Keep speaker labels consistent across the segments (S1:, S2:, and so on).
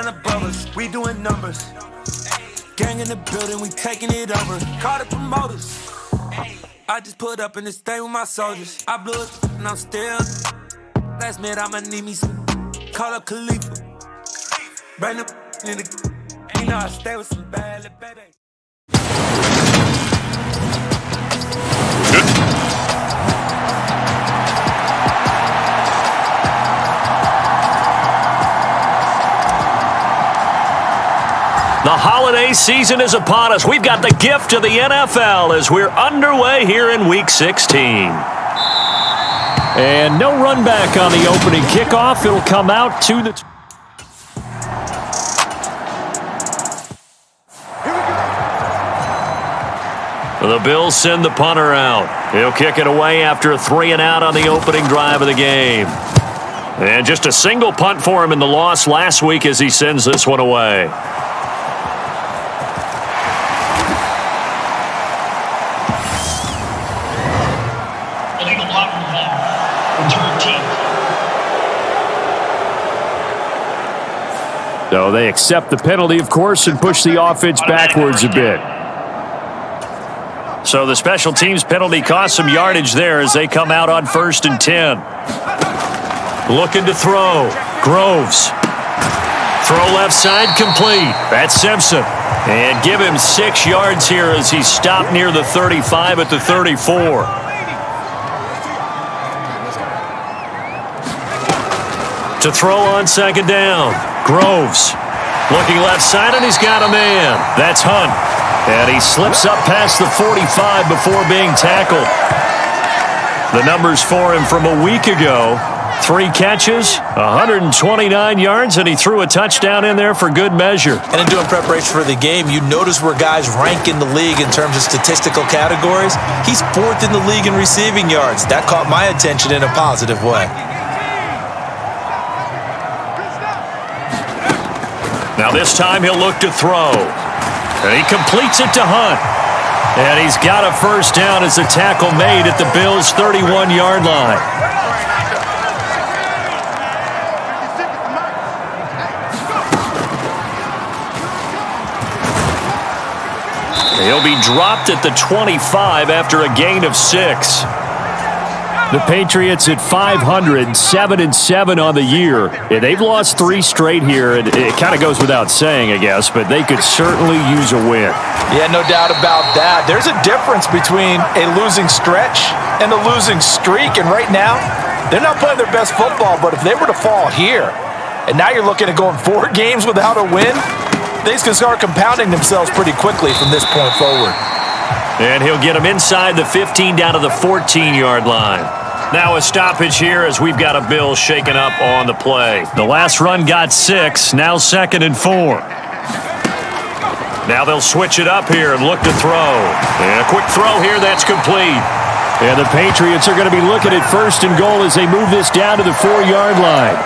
S1: Above us, we doing numbers. Gang in the building, we taking it over. Call the promoters. I just put up in this thing with my soldiers. I blew it and I'm still. Last minute I'ma need me some. Call up Khalifa. Bring them in the. You know I stay with some bad little baby.
S2: The holiday season is upon us. We've got the gift of the NFL as we're underway here in Week 16. And no run back on the opening kickoff. It'll come out to the... The Bills send the punter out. He'll kick it away after a 3-and-out on the opening drive of the game. And just a single punt for him in the loss last week as he sends this one away. So they accept the penalty, of course, and push the offense backwards a bit. So the special teams penalty cost some yardage there as they come out on 1st and 10. Looking to throw. Groves. Throw left side complete. That's Simpson. And give him 6 yards here as he stopped near the 35 at the 34. To throw on 2nd down. Groves looking left side, and he's got a man. That's Hunt. And he slips up past the 45 before being tackled. The numbers for him from a week ago. 3 catches, 129 yards, and he threw a touchdown in there for good measure.
S3: And in doing preparation for the game, you notice where guys rank in the league in terms of statistical categories. He's 4th in the league in receiving yards. That caught my attention in a positive way.
S2: Now this time he'll look to throw. And he completes it to Hunt. And he's got a 1st down as the tackle made at the Bills' 31-yard line. He'll be dropped at the 25 after a gain of 6.
S4: The Patriots at 500, 7-7 on the year. Yeah, they've lost 3 straight here. It kind of goes without saying, I guess, but they could certainly use a win.
S3: Yeah, no doubt about that. There's a difference between a losing stretch and a losing streak, and right now, they're not playing their best football, but if they were to fall here, and now you're looking at going 4 games without a win, things can start compounding themselves pretty quickly from this point forward.
S2: And he'll get him inside the 15 down to the 14-yard line. Now a stoppage here as we've got a Bill shaken up on the play. The last run got 6, now 2nd and 4. Now they'll switch it up here and look to throw. And a quick throw here, that's complete.
S4: And the Patriots are going to be looking at 1st and goal as they move this down to the 4-yard line.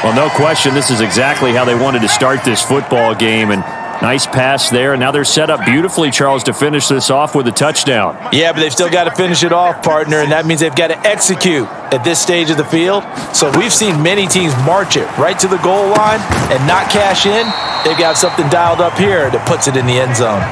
S4: Well, no question, this is exactly how they wanted to start this football game, and nice pass there, and now they're set up beautifully, Charles, to finish this off with a touchdown.
S3: Yeah, but they've still got to finish it off, partner, and that means they've got to execute at this stage of the field. So we've seen many teams march it right to the goal line and not cash in. They've got something dialed up here that puts it in the end zone.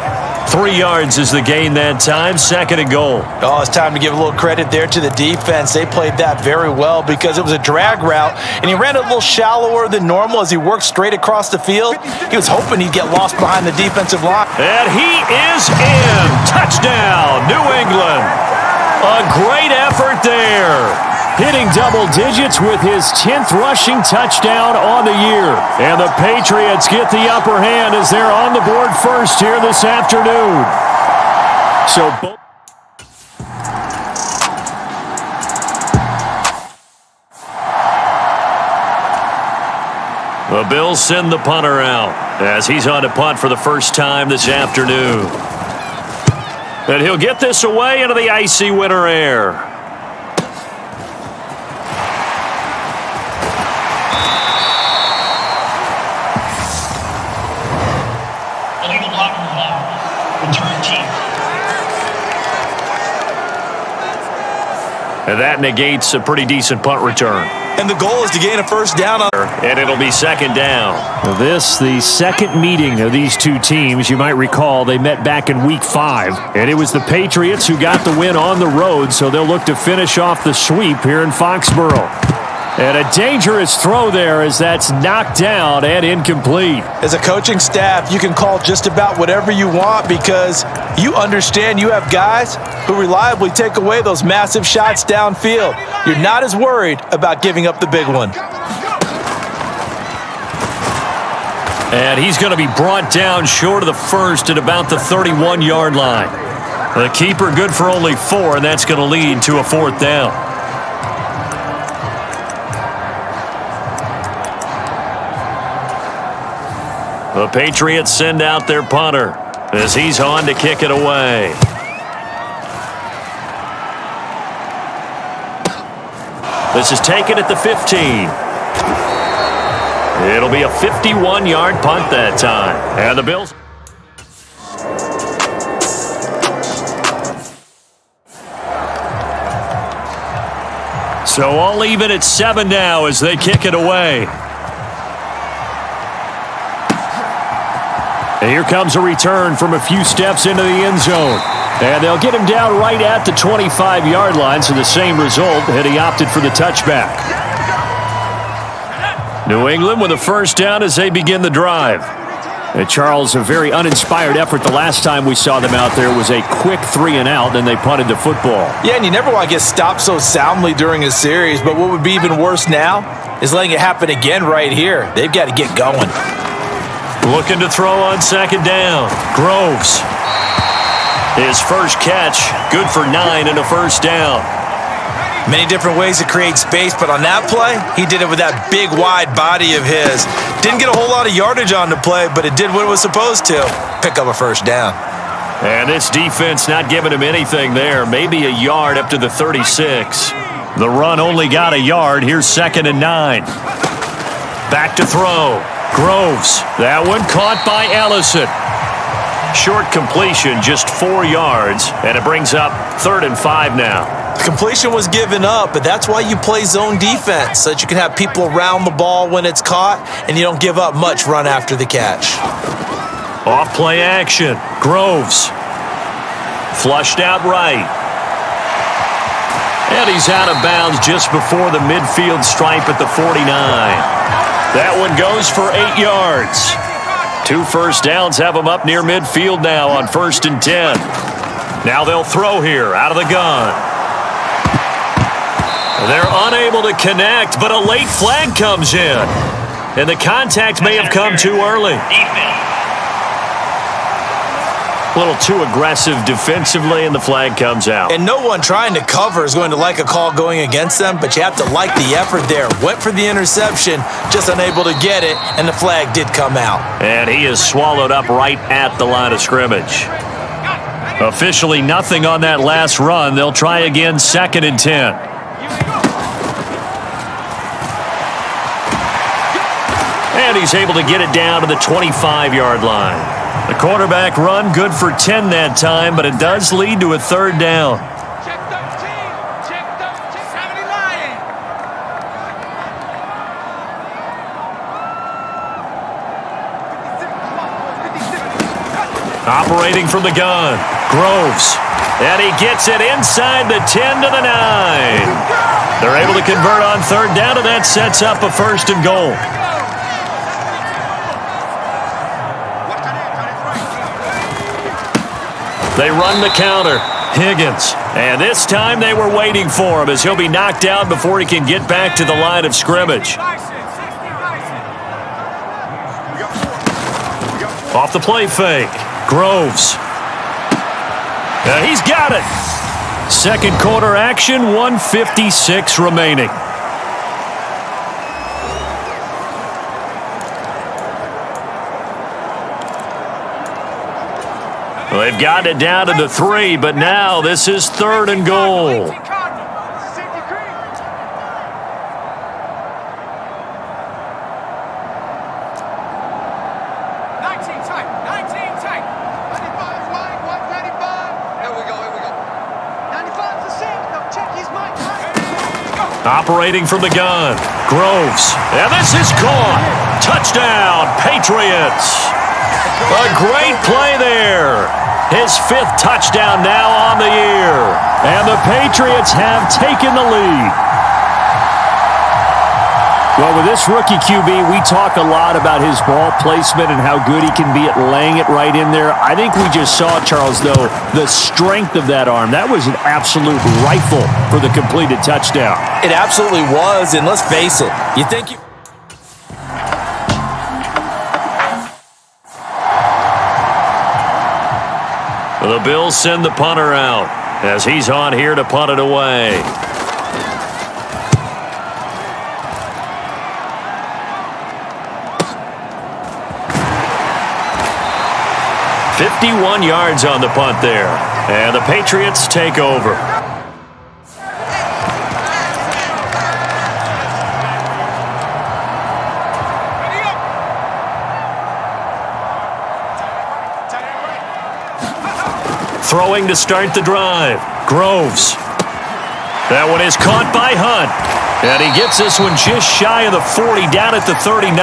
S2: 3 yards is the gain that time, 2nd and goal.
S3: Oh, it's time to give a little credit there to the defense. They played that very well because it was a drag route, and he ran a little shallower than normal as he worked straight across the field. He was hoping he'd get lost behind the defensive line.
S2: And he is in. Touchdown, New England. A great effort there.
S4: Hitting double digits with his 10th rushing touchdown on the year. And the Patriots get the upper hand as they're on the board first here this afternoon. So
S2: the Bills send the punter out as he's on to punt for the first time this afternoon. And he'll get this away into the icy winter air. And that negates a pretty decent punt return.
S3: and the goal is to gain a first down.
S2: And it'll be second down.
S4: This, the second meeting of these two teams. You might recall they met back in Week 5, and it was the Patriots who got the win on the road, so they'll look to finish off the sweep here in Foxborough. And a dangerous throw there as that's knocked down and incomplete.
S3: As a coaching staff, you can call just about whatever you want because you understand you have guys who reliably take away those massive shots downfield. You're not as worried about giving up the big one.
S2: And he's going to be brought down short of the first at about the 31-yard line. The keeper good for only 4, and that's going to lead to a fourth down. The Patriots send out their punter as he's on to kick it away. This is taken at the 15. It'll be a 51-yard punt that time. And the Bills... So all even at 7 now as they kick it away. And here comes a return from a few steps into the end zone. And they'll get him down right at the 25-yard line, so the same result had he opted for the touchback. New England with a first down as they begin the drive. And Charles, a very uninspired effort the last time we saw them out there was a quick 3-and-out, and they punted the football.
S3: Yeah, and you never want to get stopped so soundly during a series, but what would be even worse now is letting it happen again right here. They've got to get going.
S2: Looking to throw on second down. Groves. His first catch, good for 9 and a first down.
S3: Many different ways to create space, but on that play, he did it with that big, wide body of his. Didn't get a whole lot of yardage on the play, but it did what it was supposed to. Pick up a first down.
S2: And this defense not giving him anything there. Maybe a yard up to the 36. The run only got a yard. Here's 2nd and 9. Back to throw. Groves. That one caught by Ellison. Short completion, just 4 yards, and it brings up 3rd and 5 now.
S3: Completion was given up, but that's why you play zone defense, so that you can have people around the ball when it's caught, and you don't give up much run after the catch.
S2: Off play action. Groves. Flushed out right. And he's out of bounds just before the midfield stripe at the 49. That one goes for 8 yards. 2 first downs have them up near midfield now on 1st and 10. Now they'll throw here out of the gun. They're unable to connect, but a late flag comes in. And the contact may have come too early. A little too aggressive defensively, and the flag comes out.
S3: And no one trying to cover is going to like a call going against them, but you have to like the effort there. Went for the interception, just unable to get it, and the flag did come out.
S2: And he is swallowed up right at the line of scrimmage. Officially nothing on that last run. They'll try again, 2nd and 10. And he's able to get it down to the 25-yard line. The quarterback run good for 10 that time, but it does lead to a 3rd down.
S5: Check 13. Check 79.
S2: Operating from the gun. Groves. And he gets it inside the 10 to the 9. They're able to convert on 3rd down, and that sets up a 1st and goal. They run the counter. Higgins. And this time they were waiting for him as he'll be knocked down before he can get back to the line of scrimmage. Off the play fake. Groves. And he's got it. 2nd quarter action, 1:56 remaining. Well, they've gotten it down to the 3, but now this is 3rd and goal. Operating from the gun, Groves. And this is caught. Touchdown, Patriots. A great play there. His 5th touchdown now on the year. And the Patriots have taken the lead. Well, with this rookie QB, we talk a lot about his ball placement and how good he can be at laying it right in there. I think we just saw, Charles, though, the strength of that arm. That was an absolute rifle for the completed touchdown.
S3: It absolutely was, and let's face it, you think you...
S2: The Bills send the punter out as he's on here to punt it away. "51 yards on the punt there. And the Patriots take over. Throwing to start the drive. Groves. That one is caught by Hunt. And he gets this one just shy of the 40, down at the 39.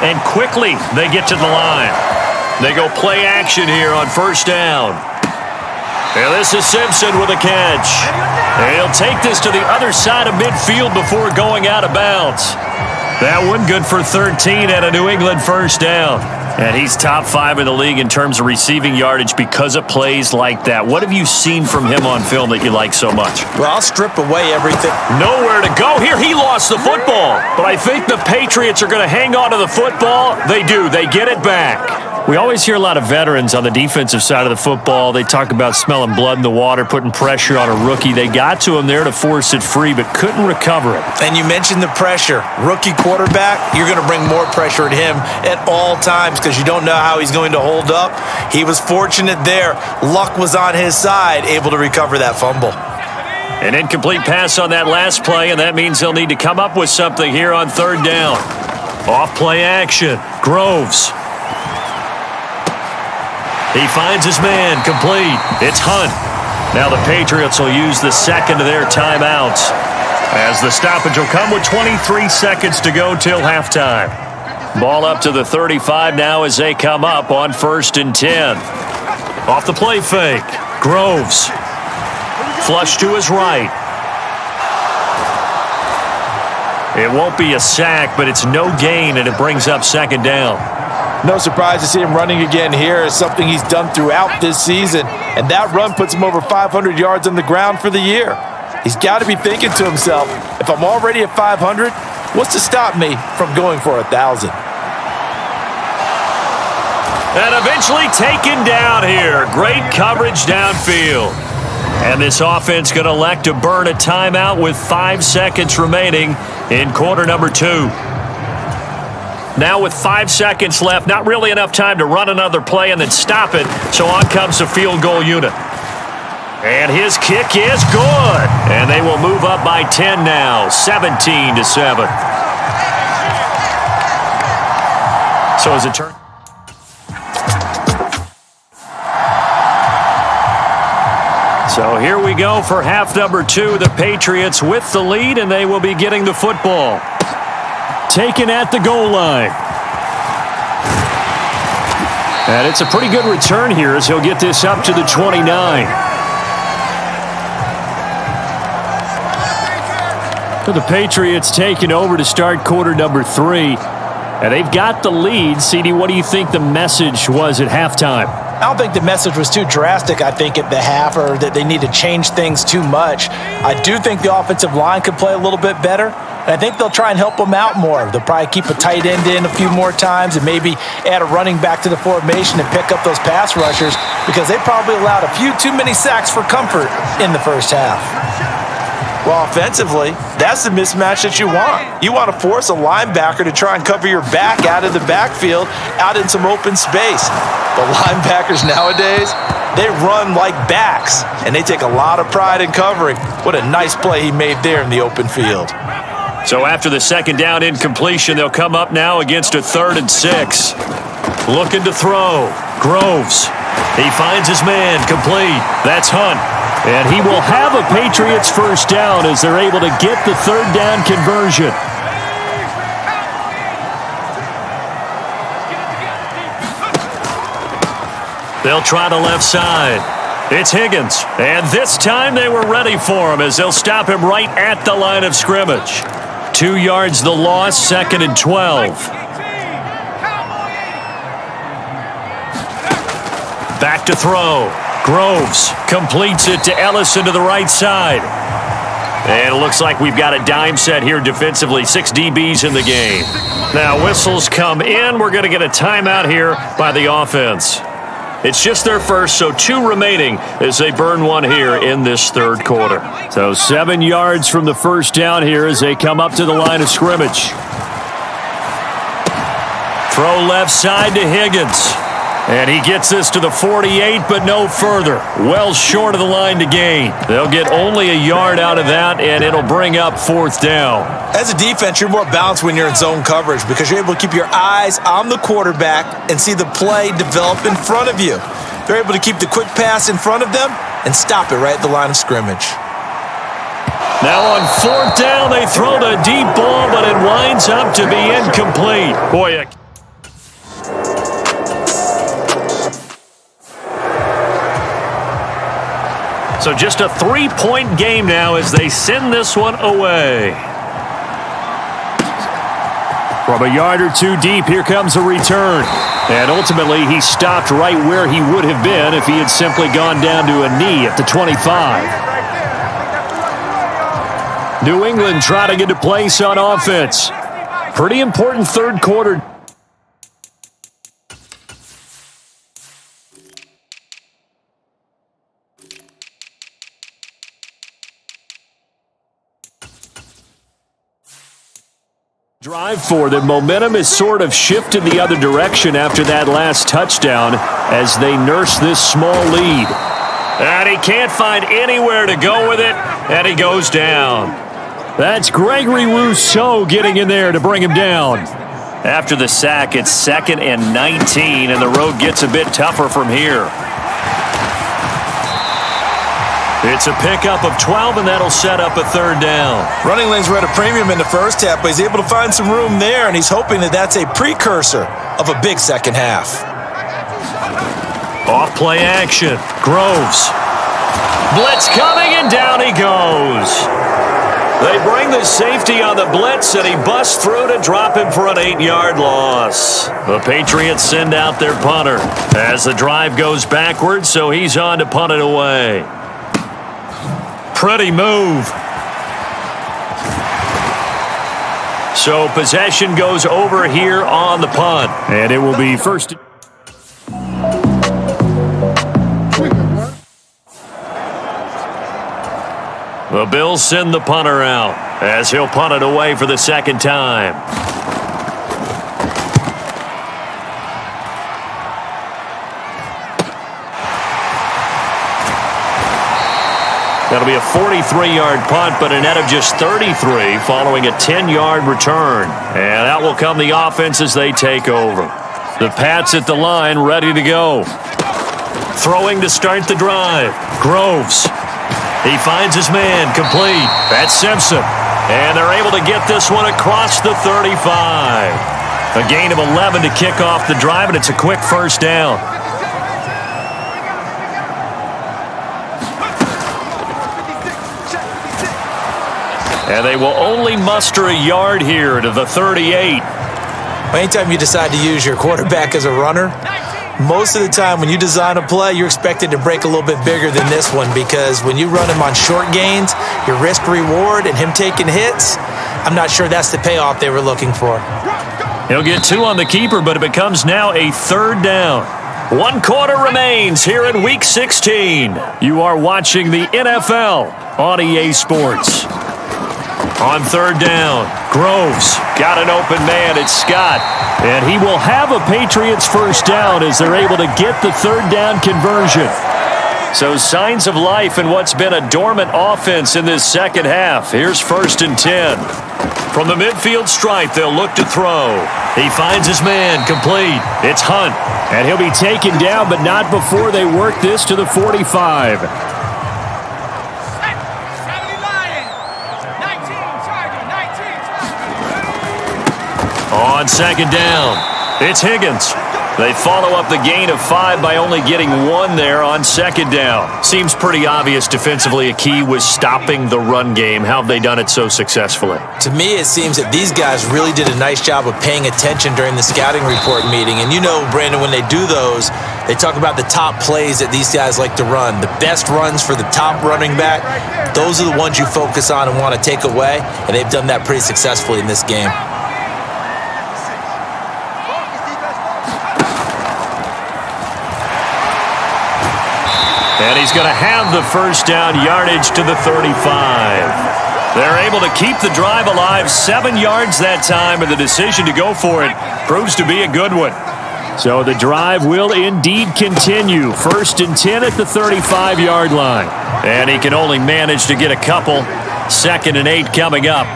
S2: And quickly they get to the line. They go play action here on first down. And this is Simpson with a catch. And he'll take this to the other side of midfield before going out of bounds. That one good for 13 and a New England first down. And he's top 5 in the league in terms of receiving yardage because of plays like that. What have you seen from him on film that you like so much?
S3: Well, I'll strip away everything.
S2: Nowhere to go here. He lost the football. But I think the Patriots are going to hang on to the football. They do. They get it back. We always hear a lot of veterans on the defensive side of the football. They talk about smelling blood in the water, putting pressure on a rookie. They got to him there to force it free, but couldn't recover it.
S3: And you mentioned the pressure. Rookie quarterback, you're going to bring more pressure at him at all times because you don't know how he's going to hold up. He was fortunate there. Luck was on his side, able to recover that fumble.
S2: An incomplete pass on that last play, and that means they'll need to come up with something here on third down. Off play action. Groves. He finds his man, complete. It's Hunt. Now the Patriots will use the second of their timeouts as the stoppage will come with 23 seconds to go till halftime. Ball up to the 35 now as they come up on 1st and 10. Off the play fake. Groves. Flush to his right. It won't be a sack, but it's no gain, and it brings up 2nd down.
S3: No surprise to see him running again here. It's something he's done throughout this season. And that run puts him over 500 yards on the ground for the year. He's got to be thinking to himself, if I'm already at 500, what's to stop me from going for 1,000?
S2: And eventually taken down here. Great coverage downfield. And this offense going to elect to burn a timeout with 5 seconds remaining in quarter number 2. Now with 5 seconds left, not really enough time to run another play and then stop it. So on comes the field goal unit. And his kick is good. And they will move up by 10 now, 17-7. So as it turns. So here we go for half number 2. The Patriots with the lead, and they will be getting the football. Taken at the goal line. And it's a pretty good return here as he'll get this up to the 29. So the Patriots taking over to start quarter number 3. And they've got the lead. CD, what do you think the message was at halftime?
S3: I don't think the message was too drastic, I think, at the half, or that they need to change things too much. I do think the offensive line could play a little bit better, and I think they'll try and help them out more. They'll probably keep a tight end in a few more times and maybe add a running back to the formation and pick up those pass rushers because they probably allowed a few too many sacks for comfort in the first half. Well, offensively, that's the mismatch that you want. You want to force a linebacker to try and cover your back out of the backfield, out in some open space. The linebackers nowadays, they run like backs, and they take a lot of pride in covering. What a nice play he made there in the open field.
S2: So after the second down incompletion, they'll come up now against a 3rd and 6. Looking to throw. Groves. He finds his man, complete. That's Hunt.
S4: And he will have a Patriots first down as they're able to get the third down conversion. They'll try the left side. It's Higgins. And this time they were ready for him as they'll stop him right at the line of scrimmage. 2 yards the loss, 2nd and 12. Back to throw. Groves completes it to Ellison to the right side. And it looks like we've got a dime set here defensively. 6 DBs in the game. Now whistles come in. We're going to get a timeout here by the offense. It's just their first, so 2 remaining as they burn one here in this third quarter. So 7 yards from the first down here as they come up to the line of scrimmage. Throw left side to Higgins. And he gets this to the 48, but no further. Well short of the line to gain. They'll get only a yard out of that, and it'll bring up 4th down.
S3: As a defense, you're more balanced when you're in zone coverage because you're able to keep your eyes on the quarterback and see the play develop in front of you. They're able to keep the quick pass in front of them and stop it right at the line of scrimmage.
S4: Now on 4th down, they throw the deep ball, but it winds up to be incomplete. Boy, so just a 3-point game now as they send this one away. From a yard or 2 deep, here comes a return. And ultimately, he stopped right where he would have been if he had simply gone down to a knee at the 25. New England trying to get a place on offense. Pretty important third quarter. Drive for them. Momentum has sort of shifted the other direction after that last touchdown as they nurse this small lead. And he can't find anywhere to go with it, and he goes down. That's Gregory Rousseau getting in there to bring him down. After the sack, it's 2nd and 19, and the road gets a bit tougher from here. It's a pickup of 12, and that'll set up a 3rd down.
S3: Running lanes were at a premium in the first half, but he's able to find some room there, and he's hoping that that's a precursor of a big second half.
S4: Off play action. Groves. Blitz coming, and down he goes. They bring the safety on the blitz, and he busts through to drop him for an 8-yard loss. The Patriots send out their punter as the drive goes backwards, so he's on to punt it away. Pretty move. So possession goes over here on the punt. And it will be first. The Bills send the punter out as he'll punt it away for the 2nd time. That'll be a 43-yard punt, but a net of just 33 following a 10-yard return. And out will come the offense as they take over. The Pats at the line, ready to go. Throwing to start the drive. Groves. He finds his man, complete. That's Simpson. And they're able to get this one across the 35. A gain of 11 to kick off the drive, and it's a quick first down. And they will only muster a yard here to the 38.
S3: Anytime you decide to use your quarterback as a runner, most of the time when you design a play, you're expected to break a little bit bigger than this one because when you run him on short gains, your risk-reward and him taking hits, I'm not sure that's the payoff they were looking for.
S4: He'll get 2 on the keeper, but it becomes now a 3rd down. 1 quarter remains here in Week 16. You are watching the NFL on EA Sports. On 3rd down, Groves got an open man. It's Scott. And he will have a Patriots first down as they're able to get the 3rd down conversion. So signs of life in what's been a dormant offense in this second half. Here's 1st and 10. From the midfield stripe, they'll look to throw. He finds his man, complete. It's Hunt. And he'll be taken down, but not before they work this to the 45.
S2: second down. It's Higgins. They follow up the gain of 5 by only getting 1 there on second down. Seems pretty obvious defensively a key was stopping the run game. How have they done it so successfully?
S3: To me, it seems that these guys really did a nice job of paying attention during the scouting report meeting. And you know, Brandon, when they do those, they talk about the top plays that these guys like to run. The best runs for the top running back, those are the ones you focus on and want to take away. And they've done that pretty successfully in this game.
S2: And he's going to have the first down yardage to the 35. They're able to keep the drive alive, 7 yards that time, and the decision to go for it proves to be a good one.
S4: So the drive will indeed continue. 1st and 10 at the 35-yard line.
S2: And he can only manage to get a couple. 2nd and 8 coming up.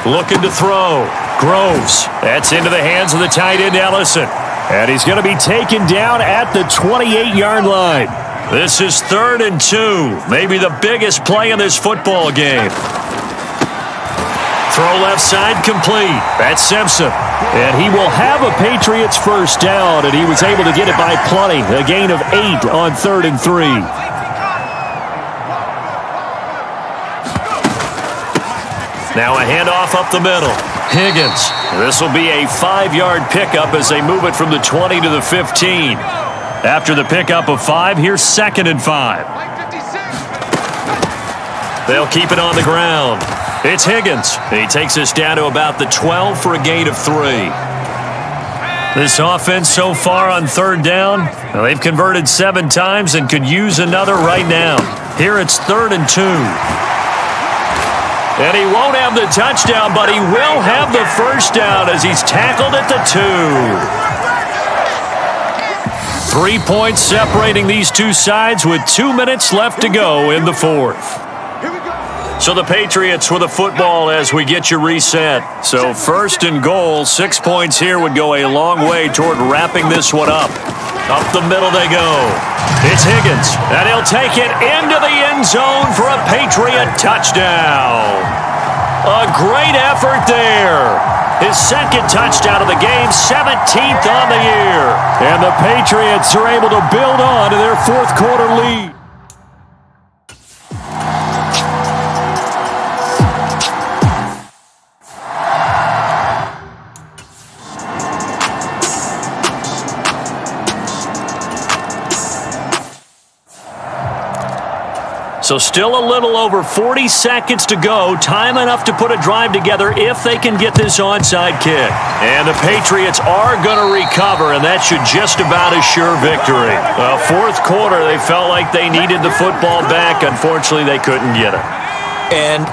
S2: Looking to throw. Groves. That's into the hands of the tight end, Ellison.
S4: And he's going to be taken down at the 28-yard line.
S2: This is 3rd and 2. Maybe the biggest play in this football game. Throw left side complete. That's Simpson.
S4: And he will have a Patriots first down, and he was able to get it by plenty. A gain of 8 on 3rd and 3.
S2: Now a handoff up the middle. Higgins. This will be a 5-yard pickup as they move it from the 20 to the 15. After the pickup of 5, here's 2nd and 5. They'll keep it on the ground. It's Higgins. He takes us down to about the 12 for a gain of 3. This offense so far on 3rd down, they've converted 7 times and could use another right now. Here it's 3rd and 2. And he won't have the touchdown, but he will have the first down as he's tackled at the 2. 3 points separating these two sides with 2 minutes left to go in the 4th. So the Patriots with the football as we get you reset. So 1st and goal, 6 points here would go a long way toward wrapping this one up. Up the middle they go. It's Higgins, and he'll take it into the end zone for a Patriot touchdown. A great effort there. His 2nd touchdown of the game, 17th on the year.
S4: And the Patriots are able to build on to their 4th quarter lead.
S2: So still a little over 40 seconds to go. Time enough to put a drive together if they can get this onside kick. And the Patriots are going to recover, and that should just about assure victory. 4th quarter, they felt like they needed the football back. Unfortunately, they couldn't get it.
S3: And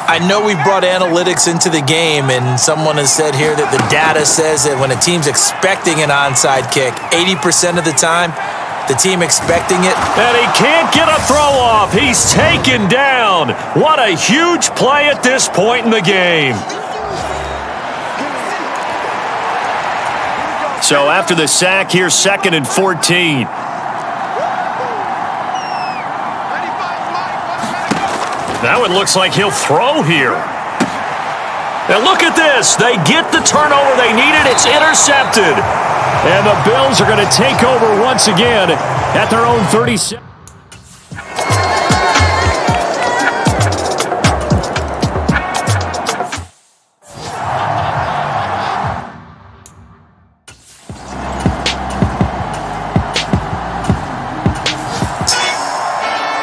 S3: I know we've brought analytics into the game, and someone has said here that the data says that when a team's expecting an onside kick, 80% of the time, the team expecting it.
S2: And he can't get a throw off. He's taken down. What a huge play at this point in the game. So after the sack, here's 2nd and 14. Now it looks like he'll throw here. And look at this. They get the turnover they needed. It's intercepted.
S4: And the Bills are going to take over once again at their own 37.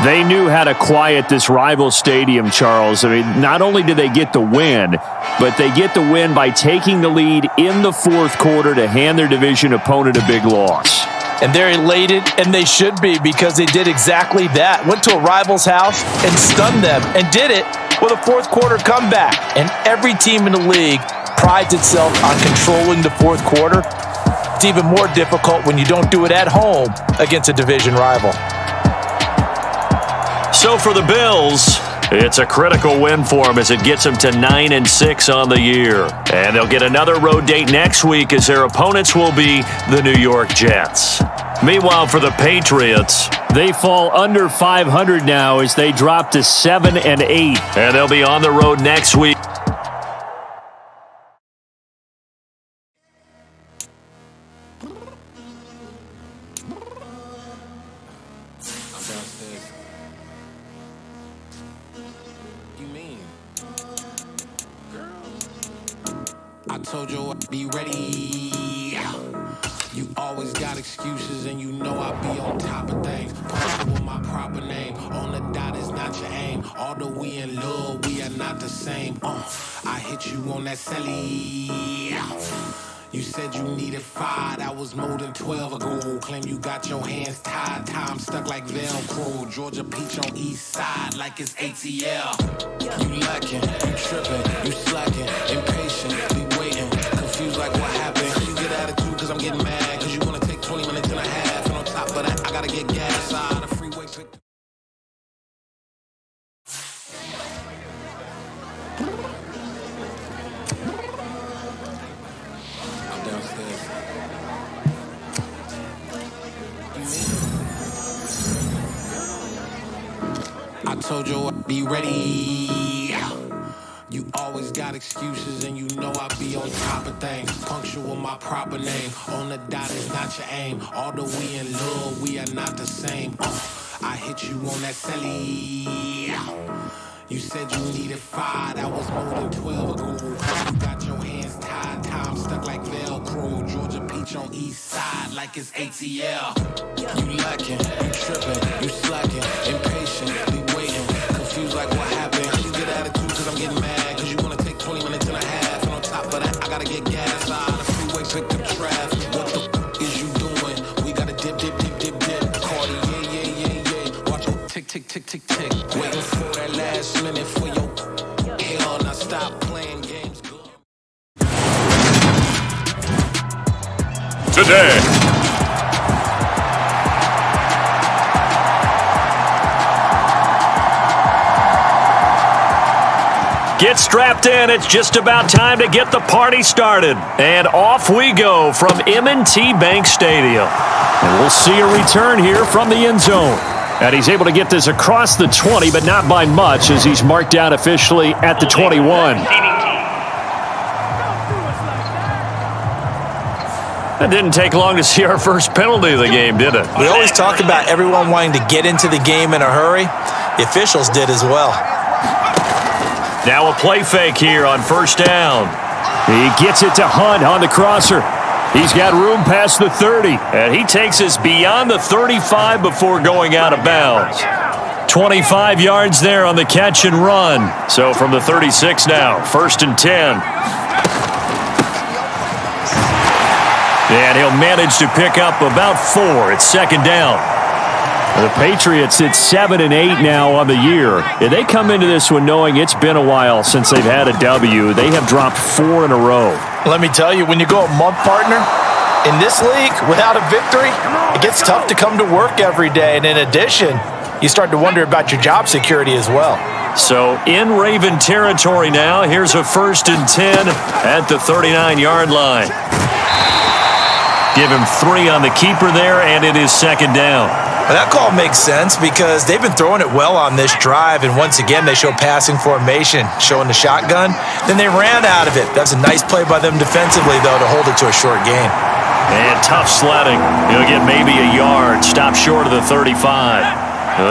S4: They knew how to quiet this rival stadium, Charles. I mean, not only did they get the win, but they get the win by taking the lead in the 4th quarter to hand their division opponent a big loss.
S3: And they're elated, and they should be, because they did exactly that. Went to a rival's house and stunned them, and did it with a 4th quarter comeback. And every team in the league prides itself on controlling the 4th quarter. It's even more difficult when you don't do it at home against a division rival.
S2: So for the Bills, It's a critical win for them as it gets them to 9-6 on the year. And they'll get another road date next week as their opponents will be the New York Jets. Meanwhile, for the Patriots,
S4: they fall under 500 now as they drop to 7-8.
S2: And they'll be on the road next week.
S1: I told you I'd be ready. You always got excuses and you know I be on top of things. Posted with my proper name. On the dot is not your aim. Although we in love, we are not the same. I hit you on that celly. You said you needed 5, that was more than 12 ago. Claim you got your hands tied, time stuck like Velcro. Georgia peach on east side like it's ATL. You lacking, you tripping, you slacking, impatient, be waiting, confused like what happened. You get attitude cause I'm getting mad, cause you wanna take 20 minutes and a half. And on top of that, I gotta get gas out of the freeway. I told you I'd be ready. You always got excuses and you know I be on top of things. Punctual my proper name. On the dot is not your aim. Although we in love, we are not the same. I hit you on that celly. You said you needed 5, that was more than 12 ago. You got your hands tied, time stuck like Velcro. Georgia peach on east side like it's ATL. You lacking, you tripping, you slacking, impatient, be waiting, confused like what happened. You get attitude cause I'm getting mad, cause you wanna take 20 minutes and a half. And on top of that, I gotta get gas out of the freeway, pick up traffic. What the is you doing? We gotta dip. Cardi, yeah. Watch your tick. Waiting for that last minute for your hell. Now stop playing games.
S2: Today. Get strapped in. It's just about time to get the party started. And off we go from M&T Bank Stadium.
S4: And we'll see a return here from the end zone. And he's able to get this across the 20, but not by much as he's marked down officially at the 21.
S2: It didn't take long to see our first penalty of the game, did it?
S3: We always talk about everyone wanting to get into the game in a hurry. The officials did as well.
S2: Now a play fake here on first down.
S4: He gets it to Hunt on the crosser. He's got room past the 30.
S2: And he takes us beyond the 35 before going out of bounds. 25 yards there on the catch and run. So from the 36 now, 1st and 10. And he'll manage to pick up about 4 at 2nd down.
S4: The Patriots at 7-8 now on the year. If they come into this one knowing it's been a while since they've had a W, they have dropped 4 in a row.
S3: Let me tell you, when you go a month, partner, in this league, without a victory, it gets tough to come to work every day. And in addition, you start to wonder about your job security as well.
S2: So in Raven territory now, here's a 1st and 10 at the 39-yard line. Give him 3 on the keeper there, and it is 2nd down.
S3: Well, that call makes sense because they've been throwing it well on this drive, and once again, they show passing formation, showing the shotgun. Then they ran out of it. That's a nice play by them defensively, though, to hold it to a short gain.
S2: And tough sledding. He'll get maybe a yard, stop short of the 35.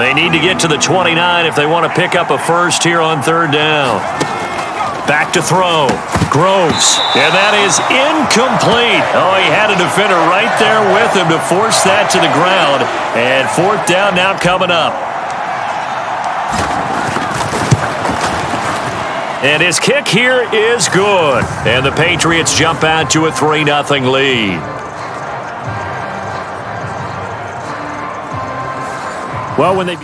S2: They need to get to the 29 if they want to pick up a first here on 3rd down. Back to throw. Groves. And that is incomplete. Oh, he had a defender right there with him to force that to the ground. And 4th down now coming up. And his kick here is good. And the Patriots jump out to a 3-0 lead.
S4: Well, when they...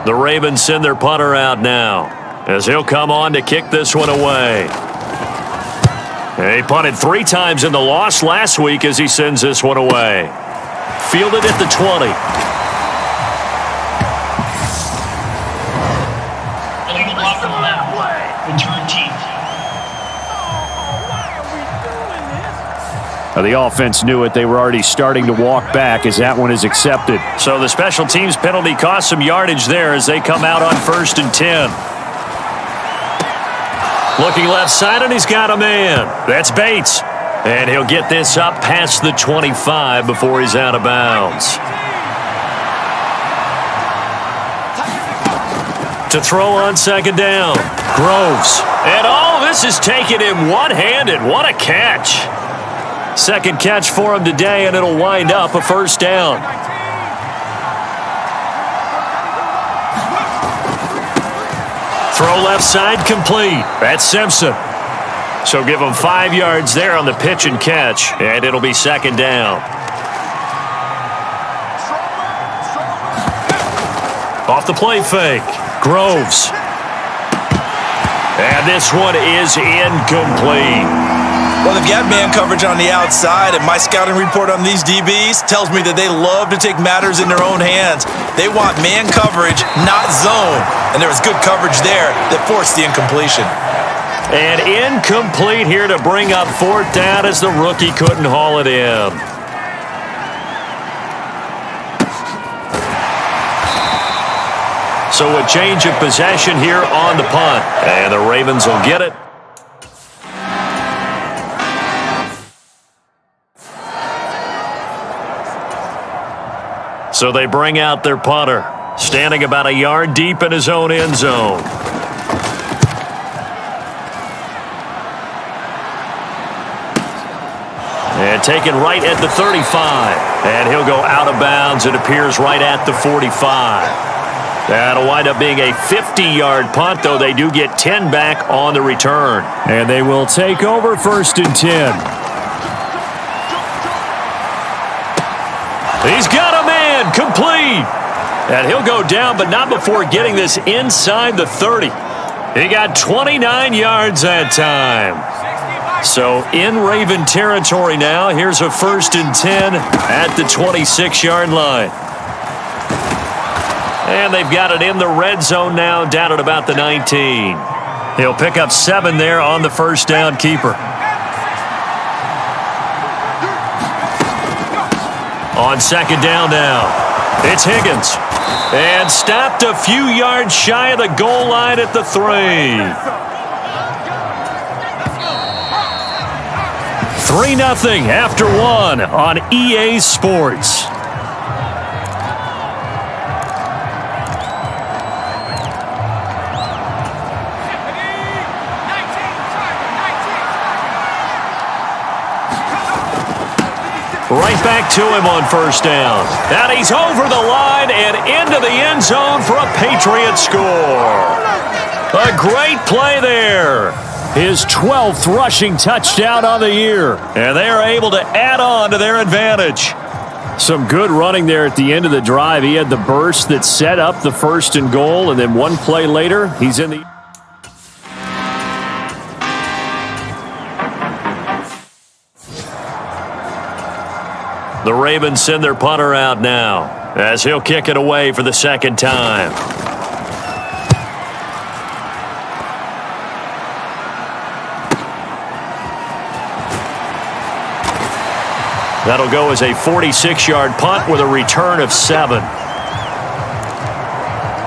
S2: The Ravens send their punter out now as he'll come on to kick this one away. He punted 3 times in the loss last week as he sends this one away. fielded at the 20.
S6: Illegal block on the left. Return team.
S4: The offense knew it. They were already starting to walk back as that one is accepted.
S2: So the special teams penalty cost some yardage there as they come out on 1st and 10. Looking left side, and he's got a man. That's Bates. And he'll get this up past the 25 before he's out of bounds. To throw on 2nd down. Groves. And this is taking him one-handed. What a catch. 2nd catch for him today, and it'll wind up a 1st down. Throw left side complete. That's Simpson. So give him 5 yards there on the pitch and catch, and it'll be 2nd down. Off the play fake. Groves. And this one is incomplete.
S3: Well, they've got man coverage on the outside, and my scouting report on these DBs tells me that they love to take matters in their own hands. They want man coverage, not zone, and there was good coverage there that forced the incompletion.
S2: And incomplete here to bring up 4th down as the rookie couldn't haul it in. So a change of possession here on the punt, and the Ravens will get it. So they bring out their punter, standing about a yard deep in his own end zone. And taken right at the 35. And he'll go out of bounds. It appears right at the 45. That'll wind up being a 50-yard punt, though they do get 10 back on the return.
S4: And they will take over 1st and 10.
S2: He's got a man, complete. And he'll go down, but not before getting this inside the 30. He got 29 yards that time. So in Raven territory now, here's a 1st and 10 at the 26-yard line. And they've got it in the red zone now, down at about the 19. He'll pick up 7 there on the 1st down keeper. On 2nd down now, it's Higgins. And stopped a few yards shy of the goal line at the 3. 3-0 after 1 on EA Sports. Right back to him on 1st down. And he's over the line and into the end zone for a Patriot score. A great play there.
S4: His 12th rushing touchdown on the year.
S2: And they are able to add on to their advantage.
S4: Some good running there at the end of the drive. He had the burst that set up the 1st and goal, and then one play later, he's in the...
S2: The Ravens send their punter out now as he'll kick it away for the 2nd time. That'll go as a 46-yard punt with a return of 7.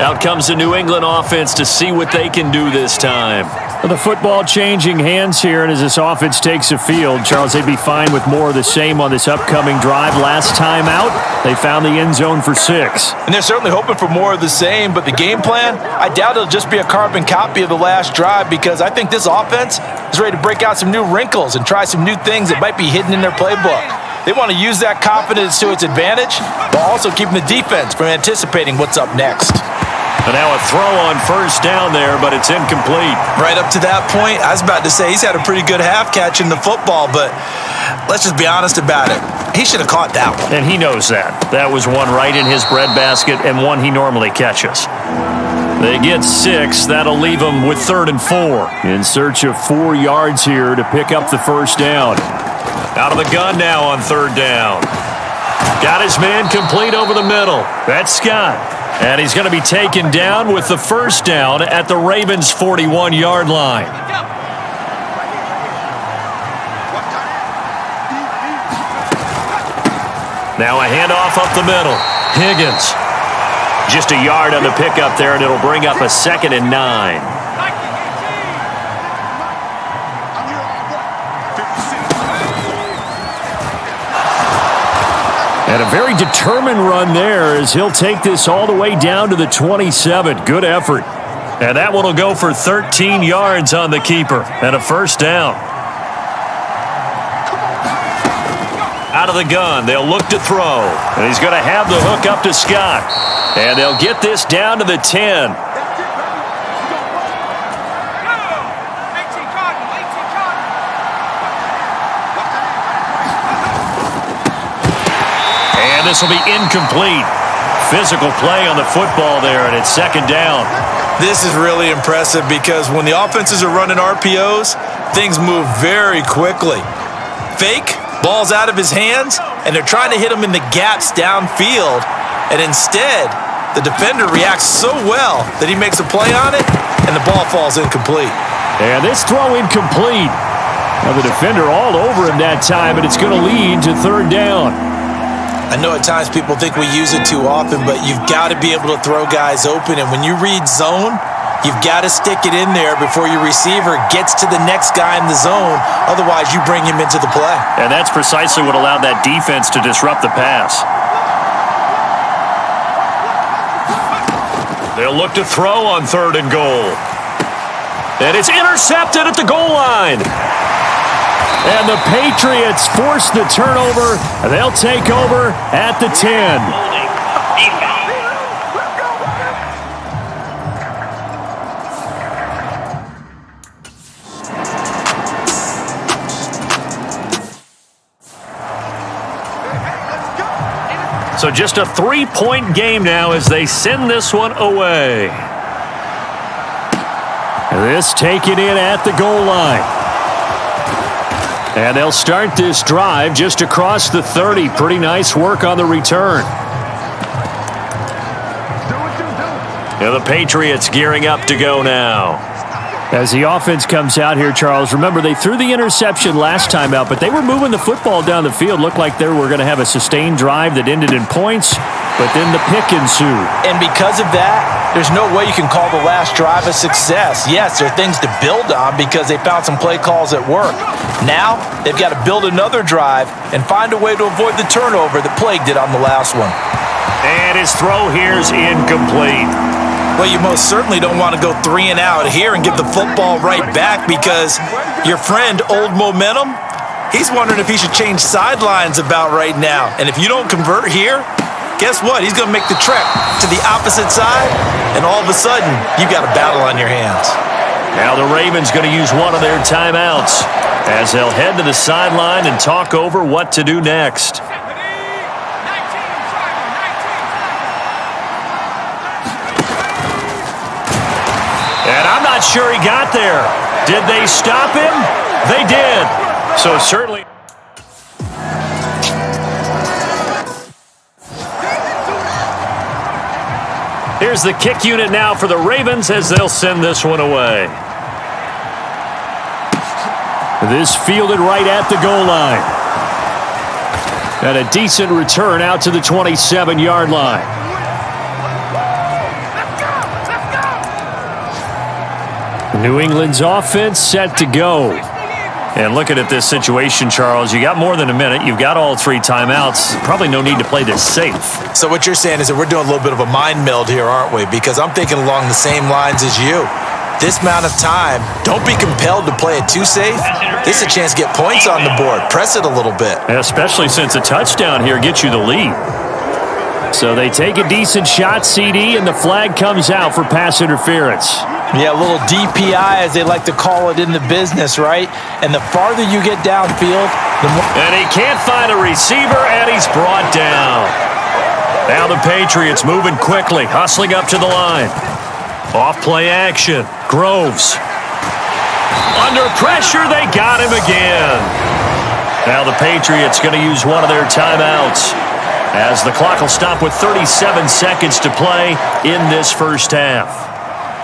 S2: Out comes the New England offense to see what they can do this time.
S4: The football changing hands here, and as this offense takes the field, Charles, they'd be fine with more of the same on this upcoming drive. Last time out, they found the end zone for 6.
S3: And they're certainly hoping for more of the same, but the game plan, I doubt it'll just be a carbon copy of the last drive, because I think this offense is ready to break out some new wrinkles and try some new things that might be hidden in their playbook. They want to use that confidence to its advantage, while also keeping the defense from anticipating what's up next.
S2: And now a throw on 1st down there, but it's incomplete.
S3: Right up to that point, I was about to say he's had a pretty good half catching the football, but let's just be honest about it. He should have caught that one.
S2: And he knows that. That was one right in his breadbasket and one he normally catches. They get 6. That'll leave them with 3rd and 4.
S4: In search of 4 yards here to pick up the 1st down.
S2: Out of the gun now on 3rd down. Got his man complete over the middle. That's Scott. And he's going to be taken down with the first down at the Ravens' 41-yard line. Now a handoff up the middle. Higgins. Just a yard on the pickup there, and it'll bring up a 2nd and 9. And a very determined run there as he'll take this all the way down to the 27. Good effort. And that one will go for 13 yards on the keeper and a first down. Out of the gun, they'll look to throw. And he's going to have the hook up to Scott. And they'll get this down to the 10. This will be incomplete. Physical play on the football there, and it's 2nd down.
S3: This is really impressive because when the offenses are running RPOs, things move very quickly. Fake, ball's out of his hands, and they're trying to hit him in the gaps downfield. And instead, the defender reacts so well that he makes a play on it, and the ball falls incomplete.
S2: And this throw incomplete. Now the defender all over him that time, and it's going to lead to 3rd down.
S3: I know at times people think we use it too often, but you've got to be able to throw guys open. And when you read zone, you've got to stick it in there before your receiver gets to the next guy in the zone. Otherwise, you bring him into the play.
S2: And that's precisely what allowed that defense to disrupt the pass. They'll look to throw on 3rd and goal. And it's intercepted at the goal line. And the Patriots force the turnover. They'll take over at the 10. So just a 3-point game now as they send this one away. This taken in at the goal line. And they'll start this drive just across the 30. Pretty nice work on the return. And the Patriots gearing up to go now. As the offense comes out here, Charles, remember they threw the interception last time out, but they were moving the football down the field. Looked like they were going to have a sustained drive that ended in points, but then the pick ensued.
S3: And because of that, there's no way you can call the last drive a success. Yes, there are things to build on because they found some play calls at work. Now, they've got to build another drive and find a way to avoid the turnover that plagued it on the last one.
S2: And his throw here's incomplete.
S3: Well, you most certainly don't want to go 3 and out here and give the football right back because your friend, Old Momentum, he's wondering if he should change sidelines about right now. And if you don't convert here, guess what? He's going to make the trek to the opposite side, and all of a sudden, you've got a battle on your hands.
S2: Now the Ravens going to use one of their timeouts as they'll head to the sideline and talk over what to do next. And I'm not sure he got there. Did they stop him? They did. So certainly. Here's the kick unit now for the Ravens as they'll send this one away. This fielded right at the goal line. And a decent return out to the 27-yard line. New England's offense set to go. And looking at this situation, Charles, you got more than a minute. You've got all 3 timeouts. Probably no need to play this safe.
S3: So what you're saying is that we're doing a little bit of a mind meld here, aren't we? Because I'm thinking along the same lines as you. This amount of time, don't be compelled to play it too safe. This is a chance to get points on the board. Press it a little bit.
S2: Especially since a touchdown here gets you the lead. So they take a decent shot, CD, and the flag comes out for pass interference.
S3: Yeah, a little DPI, as they like to call it in the business, right? And the farther you get downfield, the more...
S2: And he can't find a receiver, and he's brought down. Now the Patriots moving quickly, hustling up to the line. Off-play action. Groves. Under pressure, they got him again. Now the Patriots going to use one of their timeouts. as the clock will stop with 37 seconds to play in this first half.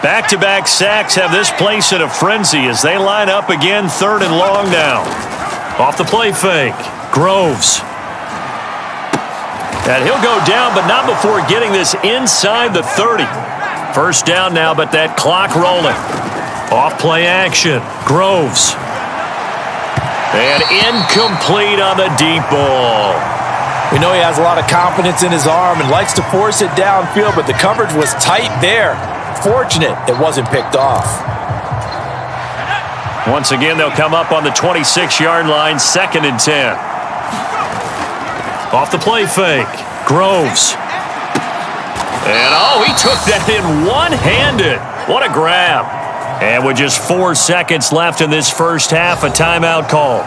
S2: Back-to-back sacks have this place in a frenzy as they line up again, 3rd and long now. Off the play fake, Groves. And he'll go down, but not before getting this inside the 30. First down now, but that clock rolling. Off play action, Groves. And incomplete on the deep ball.
S3: We know he has a lot of confidence in his arm and likes to force it downfield, but the coverage was tight there. Fortunate it wasn't picked off.
S2: Once again, they'll come up on the 26-yard line, 2nd and 10. Off the play fake, Groves. And, he took that in one-handed. What a grab. And with just 4 seconds left in this first half, a timeout call.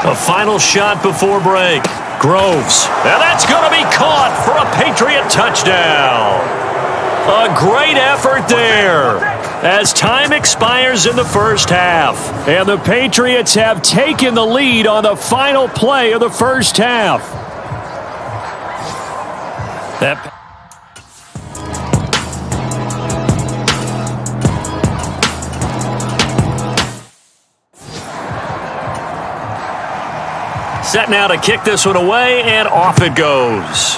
S2: A final shot before break. Groves. And that's going to be caught for a Patriot touchdown. A great effort there as time expires in the first half.
S4: And the Patriots have taken the lead on the final play of the first half.
S2: Set now to kick this one away, and off it goes.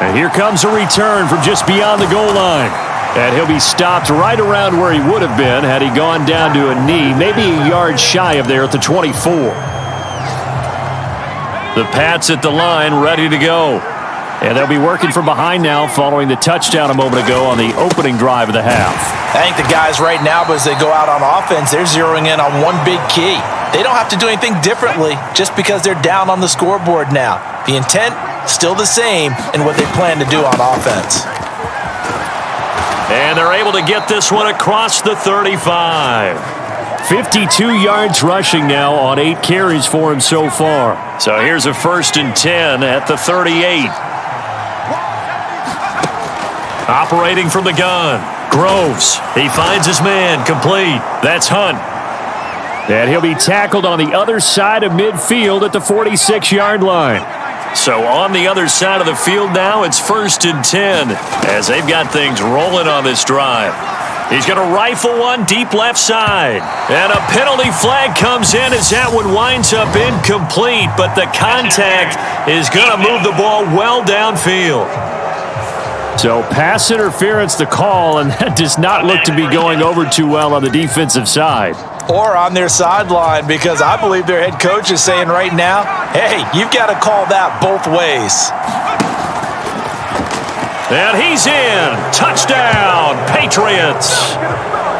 S4: And here comes a return from just beyond the goal line. And he'll be stopped right around where he would have been had he gone down to a knee, maybe a yard shy of there at the 24.
S2: The Pats at the line, ready to go.
S4: And they'll be working from behind now following the touchdown a moment ago on the opening drive of the half.
S3: I think the guys right now, as they go out on offense, they're zeroing in on one big key. They don't have to do anything differently just because they're down on the scoreboard now. The intent, still the same in what they plan to do on offense.
S2: And they're able to get this one across the 35.
S4: 52 yards rushing now on 8 carries for him so far.
S2: So here's a 1st and 10 at the 38. Operating from the gun, Groves. He finds his man, complete. That's Hunt.
S4: And he'll be tackled on the other side of midfield at the 46-yard line.
S2: So on the other side of the field now, it's 1st and 10 as they've got things rolling on this drive. He's going to rifle one deep left side. And a penalty flag comes in as that one winds up incomplete, but the contact is going to move the ball well downfield.
S4: So pass interference the call, and that does not look to be going over too well on the defensive side.
S3: Or on their sideline, because I believe their head coach is saying right now, hey, you've got to call that both ways.
S2: And he's in. Touchdown, Patriots.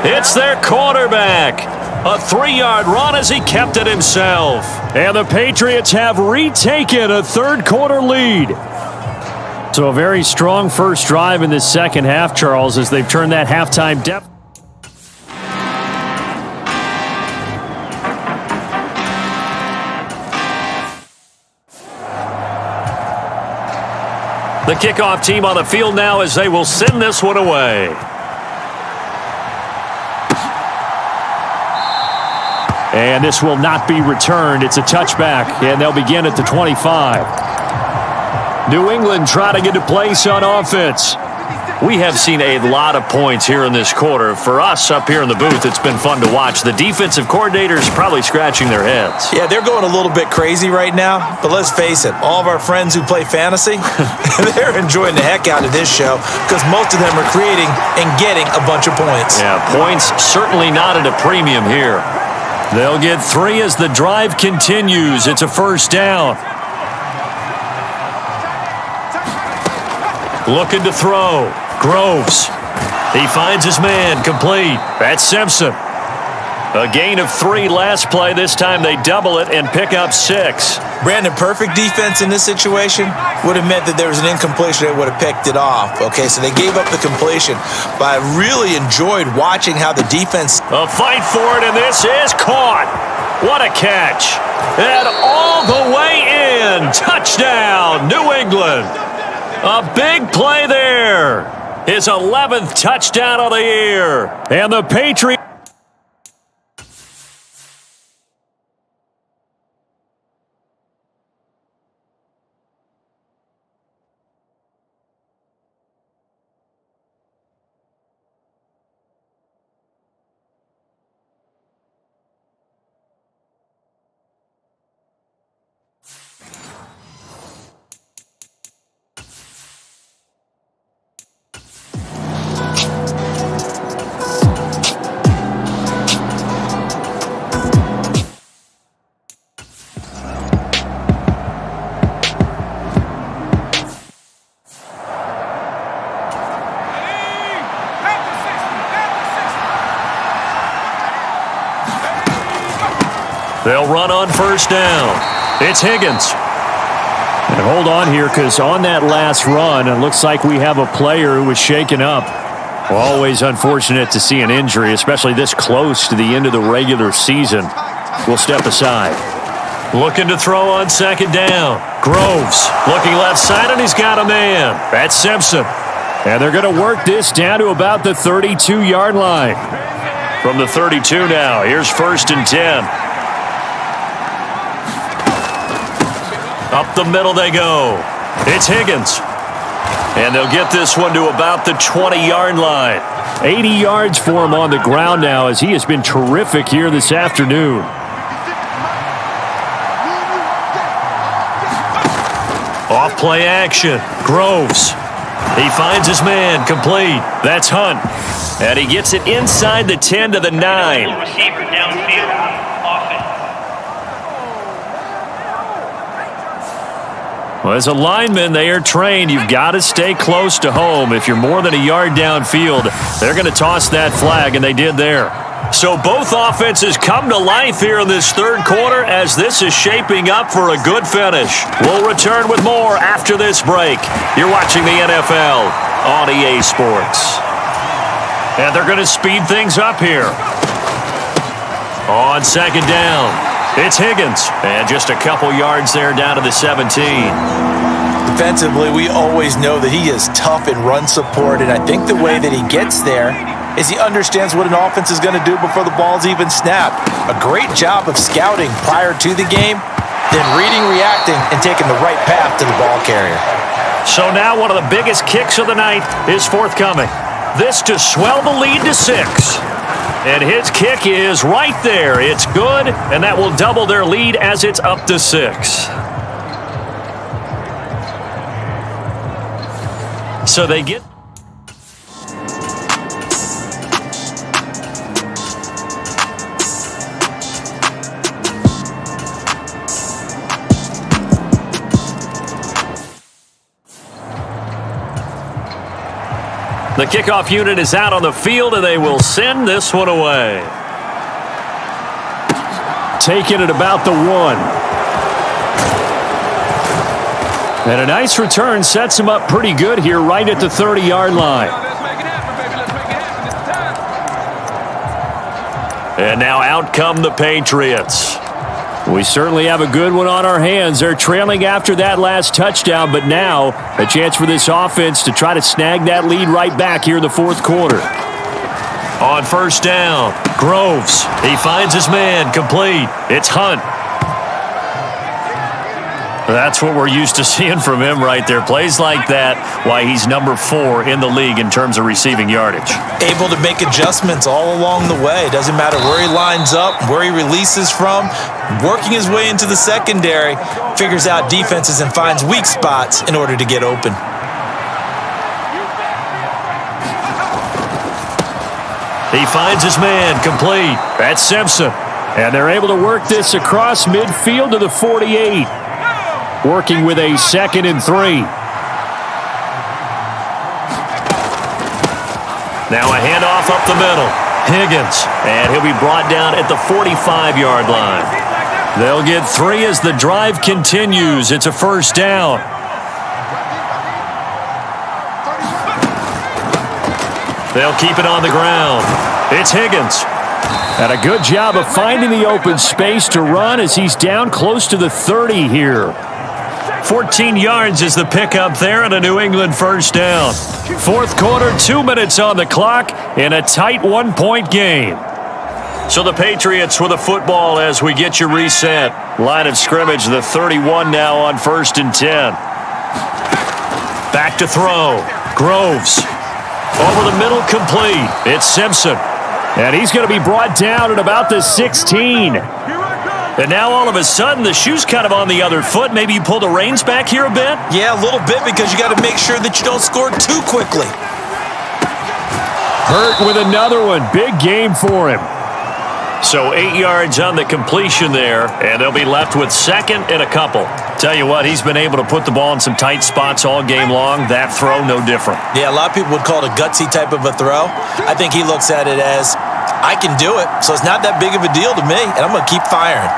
S2: It's their quarterback. A 3-yard run as he kept it himself.
S4: And the Patriots have retaken a third-quarter lead. So a very strong first drive in this second half, Charles, as they've turned that halftime deficit.
S2: The kickoff team on the field now as they will send this one away.
S4: And this will not be returned. It's a touchback, and they'll begin at the 25. New England trying to get to place on offense.
S2: We have seen a lot of points here in this quarter. For us up here in the booth, it's been fun to watch. The defensive coordinators probably scratching their heads.
S3: Yeah, they're going a little bit crazy right now, but let's face it, all of our friends who play fantasy, they're enjoying the heck out of this show because most of them are creating and getting a bunch of points.
S2: Yeah, points certainly not at a premium here.
S4: They'll get 3 as the drive continues. It's a first down.
S2: Looking to throw. Groves. He finds his man, complete. That's Simpson. A gain of 3 last play. This time they double it and pick up 6.
S3: Brandon, perfect defense in this situation would have meant that there was an incompletion that would have picked it off. Okay, so they gave up the completion, but I really enjoyed watching how the defense...
S2: A fight for it, and this is caught. What a catch. And all the way in. Touchdown, New England. A big play there. His 11th touchdown of the year. And the Patriots. They'll run on first down. It's Higgins.
S4: And hold on here, because on that last run, it looks like we have a player who was shaken up. Always unfortunate to see an injury, especially this close to the end of the regular season. We'll step aside.
S2: Looking to throw on second down. Groves looking left side, and he's got a man. That's Simpson.
S4: And they're going to work this down to about the 32-yard line.
S2: From the 32 now, here's 1st and 10. Up the middle they go. It's Higgins. And they'll get this one to about the 20-yard line.
S4: 80 yards for him on the ground now, as he has been terrific here this afternoon.
S2: Off play action. Groves. He finds his man. Complete. That's Hunt. And he gets it inside the 10 to the 9.
S6: Receiver downfield. Offense.
S2: Well, as a lineman, they are trained. You've got to stay close to home. If you're more than a yard downfield, they're going to toss that flag, and they did there. So both offenses come to life here in this third quarter as this is shaping up for a good finish. We'll return with more after this break. You're watching the NFL on EA Sports. And they're going to speed things up here. On second down, it's Higgins. And just a couple yards there down to the 17.
S3: Defensively, we always know that he is tough in run support, and I think the way that he gets there is he understands what an offense is going to do before the ball's even snapped. A great job of scouting prior to the game, then reading, reacting, and taking the right path to the ball carrier.
S2: So now one of the biggest kicks of the night is forthcoming. This to swell the lead to 6. And his kick is right there. It's good, and that will double their lead as it's up to 6. So they get... The kickoff unit is out on the field, and they will send this one away.
S4: Taking it about the 1. And a nice return sets him up pretty good here right at the 30-yard line.
S2: And now out come the Patriots.
S4: We certainly have a good one on our hands. They're trailing after that last touchdown, but now a chance for this offense to try to snag that lead right back here in the fourth quarter.
S2: On first down, Groves. He finds his man. Complete. It's Hunt. That's what we're used to seeing from him right there. Plays like that, why he's number 4 in the league in terms of receiving yardage.
S3: Able to make adjustments all along the way. Doesn't matter where he lines up, where he releases from. Working his way into the secondary, figures out defenses and finds weak spots in order to get open.
S2: He finds his man. Complete. That's Simpson.
S4: And they're able to work this across midfield to the 48. Working with a 2nd and 3.
S2: Now a handoff up the middle. Higgins. And he'll be brought down at the 45-yard line. They'll get 3 as the drive continues. It's a first down. They'll keep it on the ground. It's Higgins.
S4: And a good job of finding the open space to run as he's down close to the 30 here.
S2: 14 yards is the pickup there and a New England first down. Fourth quarter, 2 minutes on the clock in a tight 1-point game. So the Patriots with the football as we get you reset. Line of scrimmage, the 31 now on 1st and 10. Back to throw. Groves. Over the middle, complete. It's Simpson. And he's going to be brought down at about the 16. And now all of a sudden, the shoe's kind of on the other foot. Maybe you pull the reins back here a bit?
S3: Yeah, a little bit because you got to make sure that you don't score too quickly.
S4: Hurt with another one. Big game for him.
S2: So 8 yards on the completion there, and they'll be left with second and a couple. Tell you what, he's been able to put the ball in some tight spots all game long. That throw, no different.
S3: Yeah, a lot of people would call it a gutsy type of a throw. I think he looks at it as, I can do it, so it's not that big of a deal to me, and I'm going to keep firing.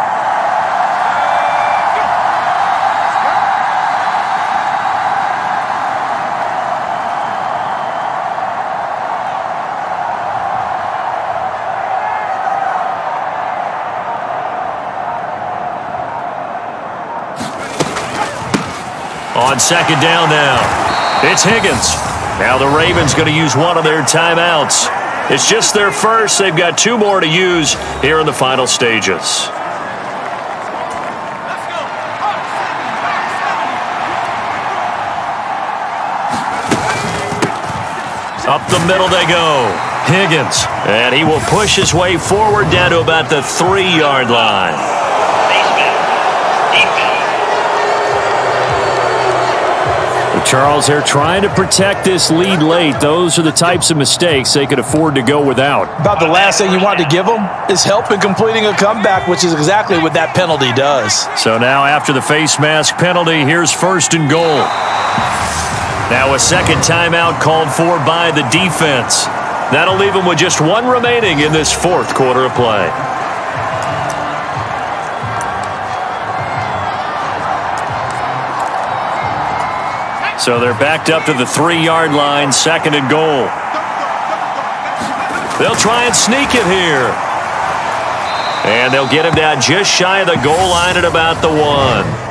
S2: On second down now, it's Higgins. Now the Ravens going to use one of their timeouts. It's just their first. They've got 2 more to use here in the final stages. Up the middle they go. Higgins. And he will push his way forward down to about the 3-yard line.
S4: Charles, they're trying to protect this lead late. Those are the types of mistakes they could afford to go without.
S3: About the last thing you want to give them is help in completing a comeback, which is exactly what that penalty does.
S2: So now after the face mask penalty, here's 1st and goal. Now a second timeout called for by the defense. That'll leave them with just 1 remaining in this 4th quarter of play. So they're backed up to the 3-yard line, 2nd and goal. They'll try and sneak it here. And they'll get him down just shy of the goal line at about the 1.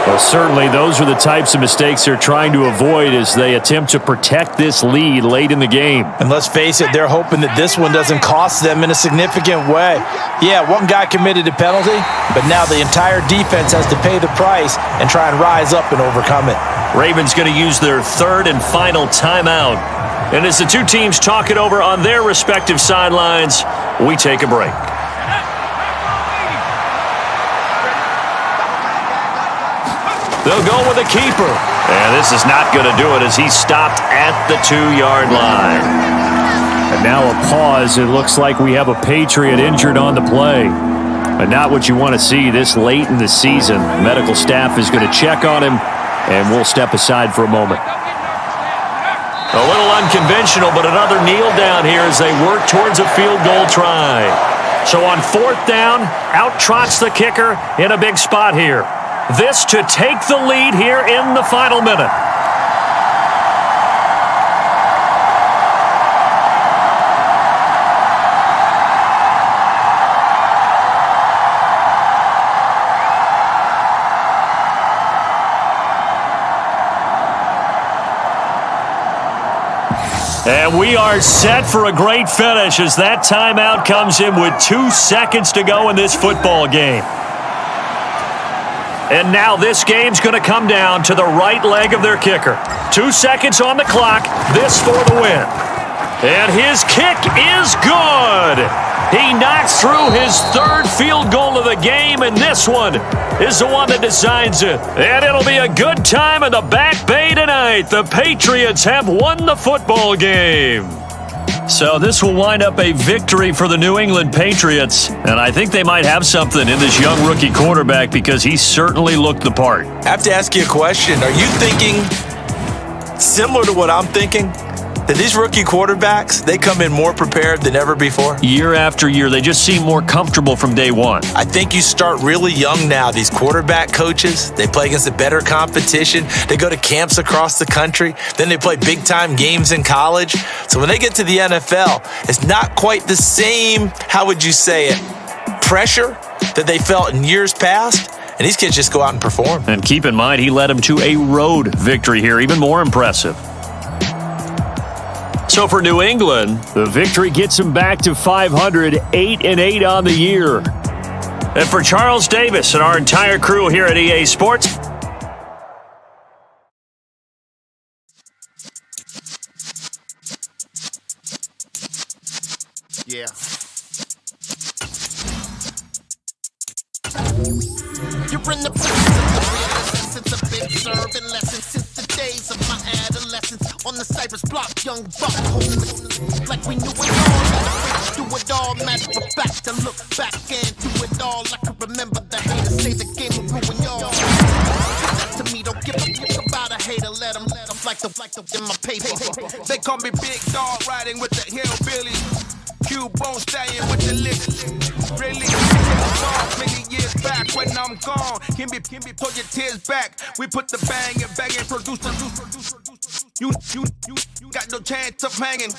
S4: Well, certainly those are the types of mistakes they're trying to avoid as they attempt to protect this lead late in the game.
S3: And let's face it, they're hoping that this one doesn't cost them in a significant way. Yeah, one guy committed a penalty, but now the entire defense has to pay the price and try and rise up and overcome it.
S2: Ravens going to use their 3rd and final timeout. And as the 2 teams talk it over on their respective sidelines, we take a break. They'll go with a keeper. And this is not going to do it as he's stopped at the 2-yard line.
S4: And now a pause. It looks like we have a Patriot injured on the play. But not what you want to see this late in the season. Medical staff is going to check on him, and we'll step aside for a moment.
S2: A little unconventional, but another kneel down here as they work towards a field goal try. So on 4th down, out trots the kicker in a big spot here. This to take the lead here in the final minute. And we are set for a great finish as that timeout comes in with 2 seconds to go in this football game. And now this game's going to come down to the right leg of their kicker. 2 seconds on the clock. This for the win. And his kick is good. He knocks through his 3rd field goal of the game, and this one is the one that decides it. And it'll be a good time in the Back Bay tonight. The Patriots have won the football game. So this will wind up a victory for the New England Patriots, and I think they might have something in this young rookie quarterback because he certainly looked the part.
S3: I have to ask you a question. Are you thinking similar to what I'm thinking? that these rookie quarterbacks, they come in more prepared than ever before?
S2: Year after year, they just seem more comfortable from day one.
S3: I think you start really young now. These quarterback coaches, they play against a better competition. They go to camps across the country. Then they play big-time games in college. So when they get to the NFL, it's not quite the same, how would you say it, pressure that they felt in years past. And these kids just go out and perform.
S2: And keep in mind, he led them to a road victory here, even more impressive. So for New England, the victory gets them back to 500, 8-8 on the year. And for Charles Davis and our entire crew here at EA Sports,
S7: yeah. You're in the since I've been serving lessons since the days of my adolescence on the Cypress block, young buck like we knew it all. Do it all, matter of fact. To look back and do it all, I can remember the haters say the game will ruin y'all. That to me, don't give a fuck about a hater. Let them like the in my paper.
S5: They call me Big Dog, riding with the hillbilly. Q-Bone stallion with the lips. Really, many years back when I'm gone. Can be pull your tears back. We put the bang and produce. You got no chance of hanging.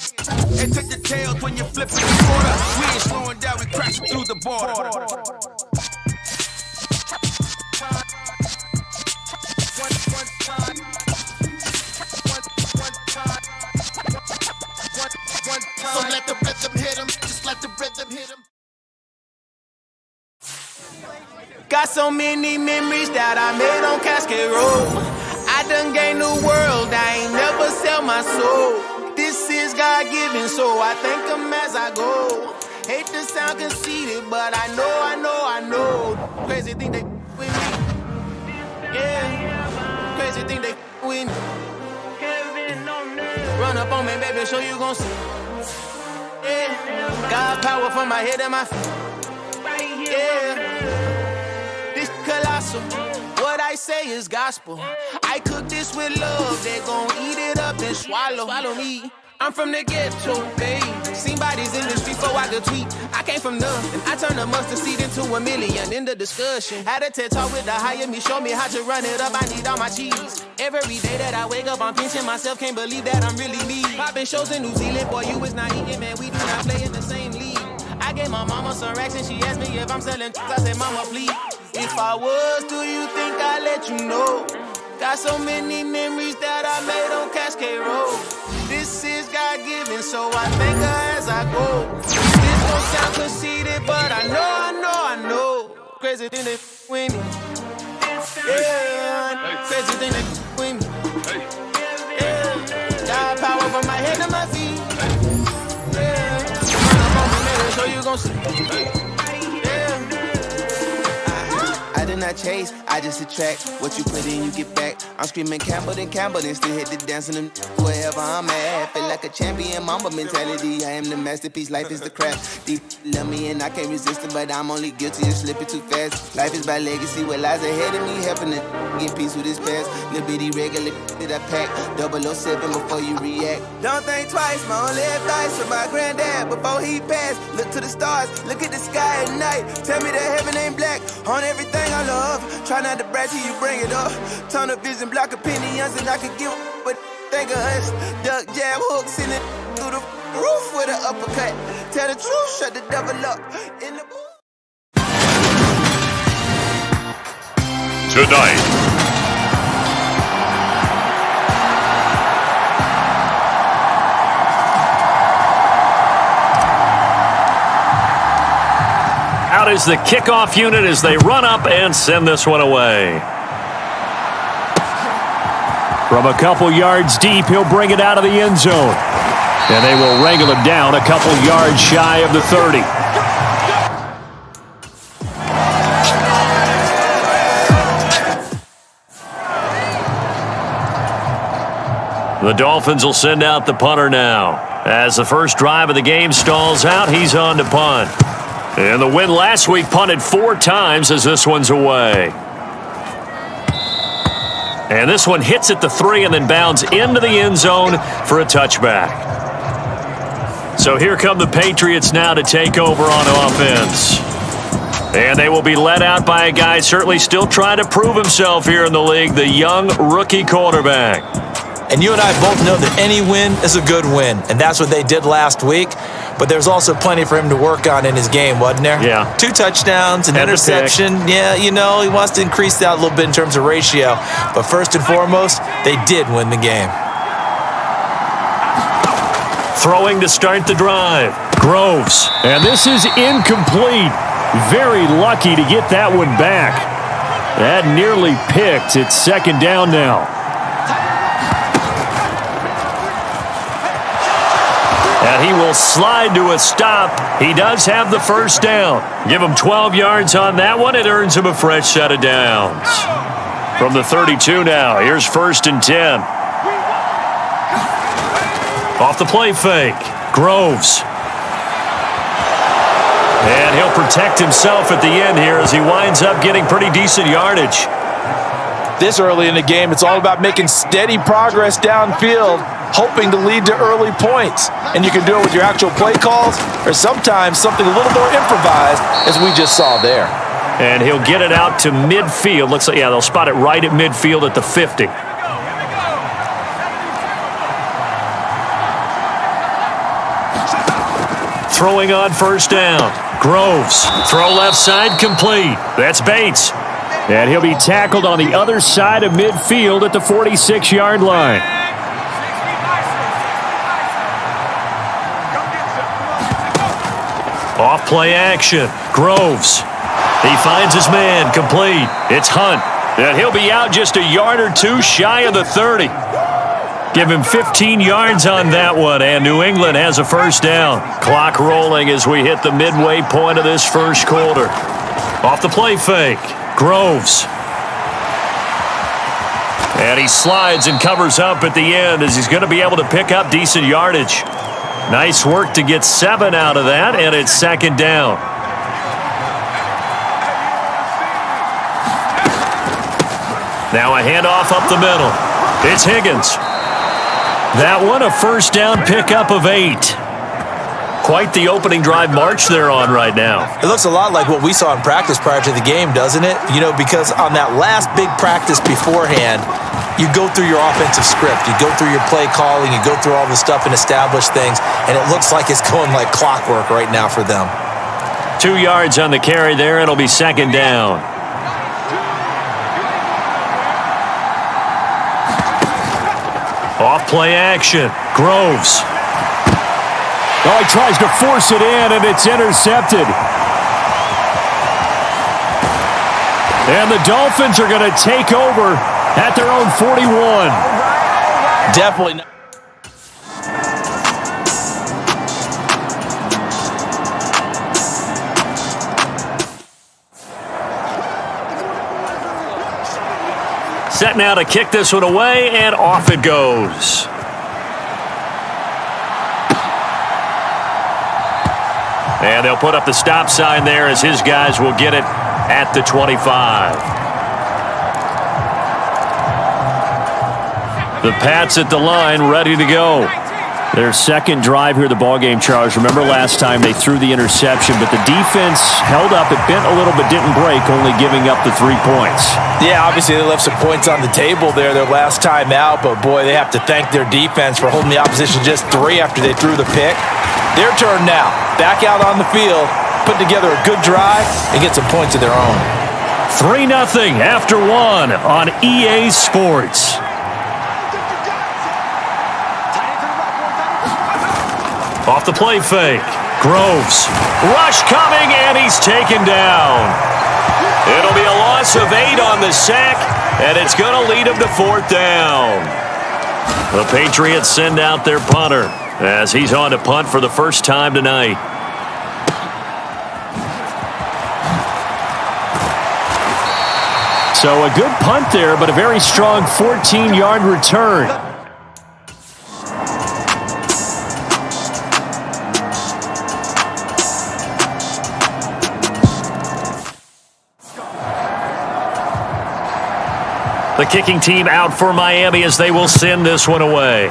S5: And take the tails when you're flipping the quarter. We ain't slowing down, we crashing through the border.
S7: So let the rhythm hit him, just let the rhythm hit him.
S8: Got so many memories that I made on Cascade Road. I done gained the world, I ain't never sell my soul. This is God-given, so I thank him as I go. Hate to sound conceited, but I know. Crazy thing they with me. Yeah, crazy thing they with me. Run up on me, baby, show you gon' see. Yeah, got power from my head and my feet. Yeah, this colossal. What I say is gospel. I cook this with love. They gon' eat it up and swallow me. I'm from the ghetto, babe. Seen bodies in the street before I could tweet. I came from nothing. I turned a mustard seed into a million. In the discussion, had a TED talk with the higher me. Show me how to run it up. I need all my cheese. Every day that I wake up, I'm pinching myself. Can't believe that I'm really me. Popping shows in New Zealand, boy, you is not eating, man. We do not play in the same league. I gave my mama some racks and she asked me if I'm selling. I said, mama, please. If I was, do you think I'd let you know? Got so many memories that I made on Cascade Road. This is God-given, so I thank her as I go. This don't sound conceited, but I know. Crazy thing they with me. Yeah, crazy thing they with me. Yeah, got power from my head to my feet. Yeah, run up on me, baby, so you gon' see. I do not chase, I just attract. What you put in, you get back. I'm screaming Campbell, then still hit the dance and them wherever I'm at. Feel like a champion, mamba mentality. I am the masterpiece, life is the craft. Deep love me and I can't resist it, but I'm only guilty of slipping too fast. Life is by legacy, what lies ahead of me, helping to get peace with this past. Little bitty regular that I pack, 007 before you react. Don't think twice, my only advice from my granddad before he passed. Look to the stars, look at the sky at night. Tell me that heaven ain't black on everything I love. Try not to brag till you bring it up. Tunnel vision, block opinions, and I could give but think of us. Duck jab hooks in it through the roof with an uppercut. Tell the truth, shut the devil up in the booth.
S2: Tonight, out is the kickoff unit as they run up and send this one away. From a couple yards deep, he'll bring it out of the end zone. And they will wrangle him down a couple yards shy of the 30. The Dolphins will send out the punter now. As the first drive of the game stalls out, he's on to punt. And the win last week punted 4 times as this one's away. And this one hits at the 3 and then bounds into the end zone for a touchback. So here come the Patriots now to take over on offense. And they will be led out by a guy certainly still trying to prove himself here in the league, the young rookie quarterback.
S3: And you and I both know that any win is a good win, and that's what they did last week. But there's also plenty for him to work on in his game, wasn't there?
S2: Yeah.
S3: 2 touchdowns, an interception. Yeah, he wants to increase that a little bit in terms of ratio. But first and foremost, they did win the game.
S2: Throwing to start the drive.
S4: Groves. And this is incomplete. Very lucky to get that one back. That nearly picked. It's second down now.
S2: And he will slide to a stop. He does have the first down. Give him 12 yards on that one. It earns him a fresh set of downs. From the 32 now, here's 1st and 10. Off the play fake. Groves. And he'll protect himself at the end here as he winds up getting pretty decent yardage.
S3: This early in the game, it's all about making steady progress downfield, hoping to lead to early points. And you can do it with your actual play calls or sometimes something a little more improvised, as we just saw there.
S2: And he'll get it out to midfield. Looks like, yeah, they'll spot it right at midfield at the 50. Throwing on first down. Groves. Throw left side complete. That's Bates.
S4: And he'll be tackled on the other side of midfield at the 46-yard line.
S2: Off play action. Groves. He finds his man. Complete. It's Hunt. And he'll be out just a yard or two shy of the 30. Give him 15 yards on that one, and New England has a first down. Clock rolling as we hit the midway point of this first quarter. Off the play fake. Groves. And he slides and covers up at the end as he's going to be able to pick up decent yardage. Nice work to get 7 out of that, and it's second down. Now a handoff up the middle. It's Higgins. That one, a first down pickup of 8. Quite the opening drive march they're on right now.
S3: It looks a lot like what we saw in practice prior to the game, doesn't it? Because on that last big practice beforehand, you go through your offensive script. You go through your play calling. You go through all the stuff and establish things, and it looks like it's going like clockwork right now for them.
S2: 2 yards on the carry there. It'll be second down. Off play action. Groves.
S4: Oh, he tries to force it in, and it's intercepted. And the Dolphins are going to take over at their own 41.
S3: Definitely not.
S2: Set now to kick this one away, and off it goes. And they'll put up the stop sign there as his guys will get it at the 25. The Pats at the line, ready to go.
S4: Their second drive here of the ballgame, Charles. Remember last time they threw the interception, but the defense held up. It bent a little but didn't break, only giving up the 3 points.
S3: Yeah, obviously they left some points on the table there their last time out, but boy, they have to thank their defense for holding the opposition just 3 after they threw the pick. Their turn now. Back out on the field, put together a good drive, and get some points of their own.
S2: 3-0 after 1 on EA Sports. Off the play fake. Groves. Rush coming, and he's taken down. It'll be a loss of 8 on the sack, and it's going to lead him to 4th down. The Patriots send out their punter as he's on to punt for the first time tonight.
S4: So a good punt there, but a very strong 14-yard return.
S2: The kicking team out for Miami as they will send this one away.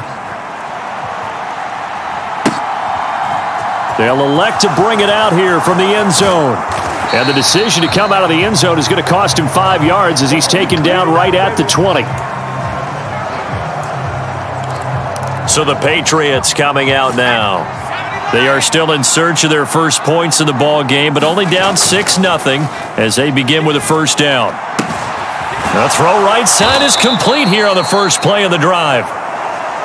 S2: They'll elect to bring it out here from the end zone. And the decision to come out of the end zone is going to cost him 5 yards as he's taken down right at the 20. So the Patriots coming out now. They are still in search of their first points in the ball game, but only down 6-0 as they begin with a first down. The throw right side is complete here on the first play of the drive.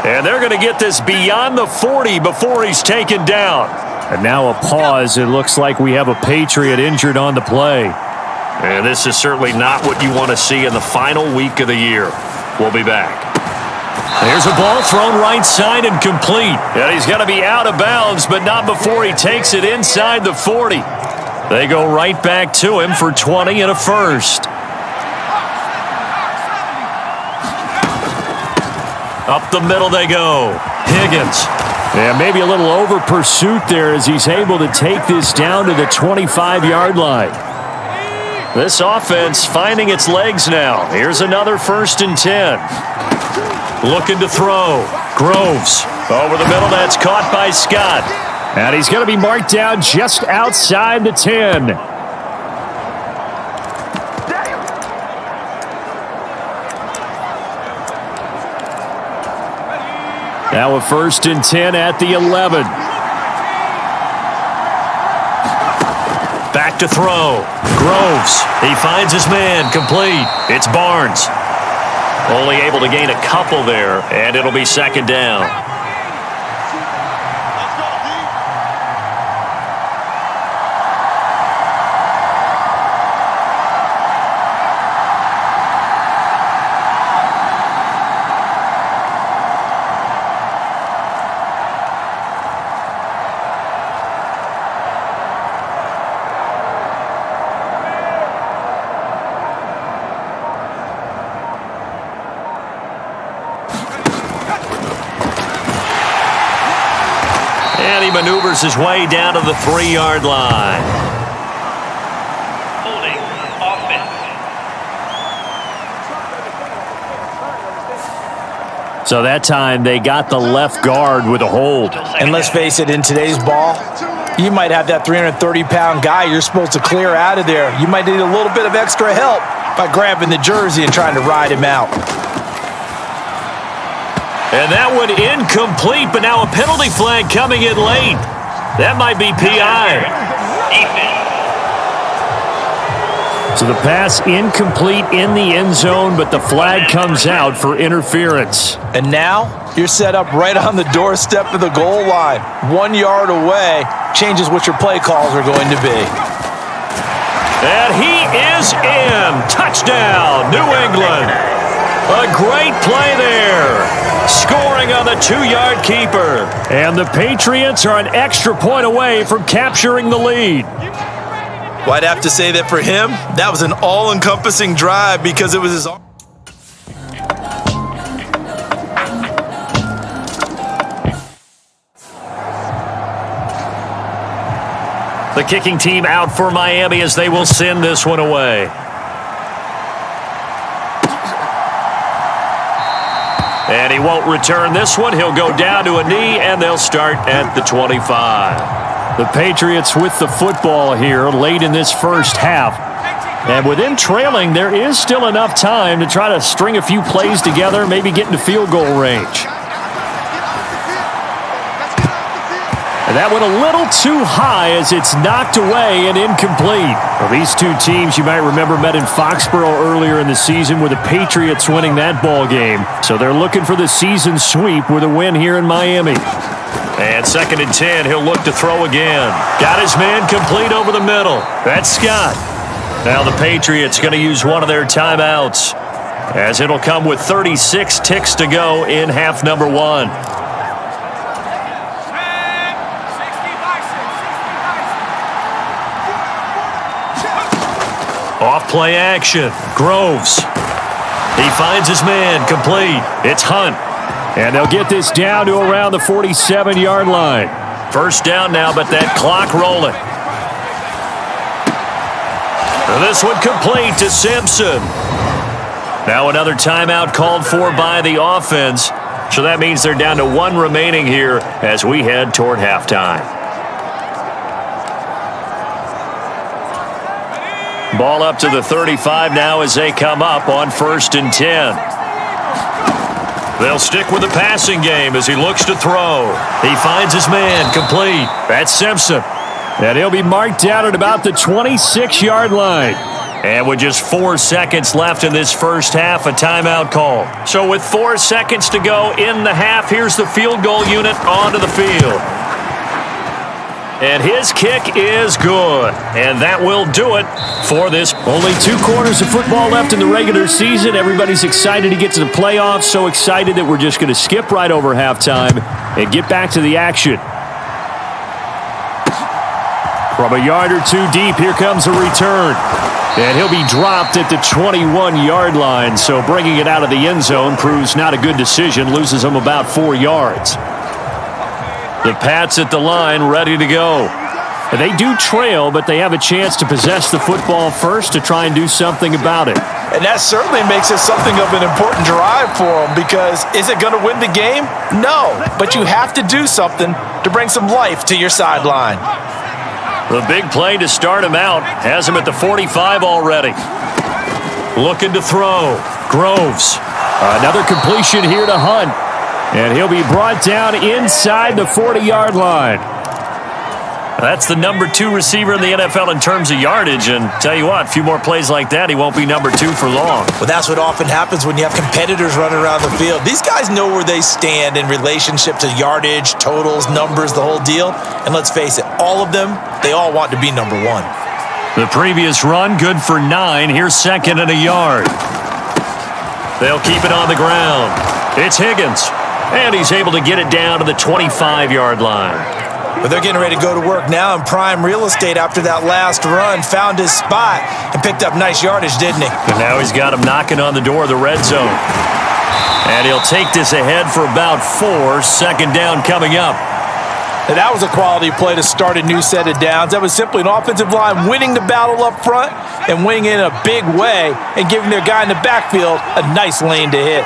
S2: And they're going to get this beyond the 40 before he's taken down.
S4: And now a pause. It looks like we have a Patriot injured on the play.
S2: And this is certainly not what you want to see in the final week of the year. We'll be back. There's a ball thrown right side and complete. And he's going to be out of bounds, but not before he takes it inside the 40. They go right back to him for 20 and a first. Up the middle they go. Higgins.
S4: Yeah, maybe a little over pursuit there as he's able to take this down to the 25-yard line.
S2: This offense finding its legs now. Here's another 1st and 10. Looking to throw. Groves. Over the middle, that's caught by Scott.
S4: And he's going to be marked down just outside the 10. Now a 1st and 10 at the 11.
S2: Back to throw. Groves. He finds his man. Complete. It's Barnes. Only able to gain a couple there, and it'll be 2nd down. Maneuvers his way down to the 3-yard line.
S6: Holding offense.
S4: So that time they got the left guard with a hold.
S3: And let's face it, in today's ball, you might have that 330-pound guy you're supposed to clear out of there. You might need a little bit of extra help by grabbing the jersey and trying to ride him out.
S2: And that one incomplete, but now a penalty flag coming in late. That might be PI.
S4: So the pass incomplete in the end zone, but the flag comes out for interference.
S3: And now you're set up right on the doorstep of the goal line. 1 yard away changes what your play calls are going to be.
S2: And he is in. Touchdown, New England. A great play there. Scoring on the 2-yard keeper.
S4: And the Patriots are an extra point away from capturing the lead.
S3: Well, I'd have to say that for him, that was an all-encompassing drive because it was his...
S2: The kicking team out for Miami as they will send this one away. And he won't return this one. He'll go down to a knee, and they'll start at the 25.
S4: The Patriots with the football here late in this first half. And with them trailing, there is still enough time to try to string a few plays together, maybe get into field goal range. And that went a little too high as it's knocked away and incomplete. Well, these two teams, you might remember, met in Foxborough earlier in the season with the Patriots winning that ball game. So they're looking for the season sweep with a win here in Miami.
S2: And 2nd and 10, he'll look to throw again. Got his man complete over the middle. That's Scott. Now the Patriots going to use one of their timeouts, as it'll come with 36 ticks to go in half number 1. Off play action. Groves. He finds his man. Complete. It's Hunt.
S4: And they'll get this down to around the 47-yard line.
S2: First down now, but that clock rolling. And this one complete to Simpson. Now another timeout called for by the offense. So that means they're down to 1 remaining here as we head toward halftime. Ball up to the 35 now as they come up on 1st and 10. They'll stick with the passing game as he looks to throw. He finds his man complete. That's Simpson.
S4: And he'll be marked down at about the 26-yard line.
S2: And with just 4 seconds left in this first half, a timeout call. So with 4 seconds to go in the half, here's the field goal unit onto the field. And his kick is good. And that will do it for this.
S4: Only 2 quarters of football left in the regular season. Everybody's excited to get to the playoffs. So excited that we're just going to skip right over halftime and get back to the action. From a yard or 2 deep, here comes a return. And he'll be dropped at the 21-yard line. So bringing it out of the end zone proves not a good decision. Loses him about 4 yards. The Pats at the line, ready to go. They do trail, but they have a chance to possess the football first to try and do something about it.
S3: And that certainly makes it something of an important drive for them, because is it going to win the game? No, but you have to do something to bring some life to your sideline.
S2: The big play to start him out has him at the 45 already. Looking to throw. Groves.
S4: Another completion here to Hunt. And he'll be brought down inside the 40-yard line.
S2: That's the number 2 receiver in the NFL in terms of yardage. And tell you what, a few more plays like that, he won't be number 2 for long.
S3: Well, that's what often happens when you have competitors running around the field. These guys know where they stand in relationship to yardage, totals, numbers, the whole deal. And let's face it, all of them, they all want to be number 1.
S2: The previous run, good for 9. Here's 2nd and a yard. They'll keep it on the ground. It's Higgins. And he's able to get it down to the 25-yard line.
S3: But they're getting ready to go to work now in prime real estate after that last run. Found his spot and picked up nice yardage, didn't he?
S2: And now he's got him knocking on the door of the red zone. And he'll take this ahead for about 4. 2nd down coming up.
S3: And that was a quality play to start a new set of downs. That was simply an offensive line winning the battle up front and winning in a big way and giving their guy in the backfield a nice lane to hit.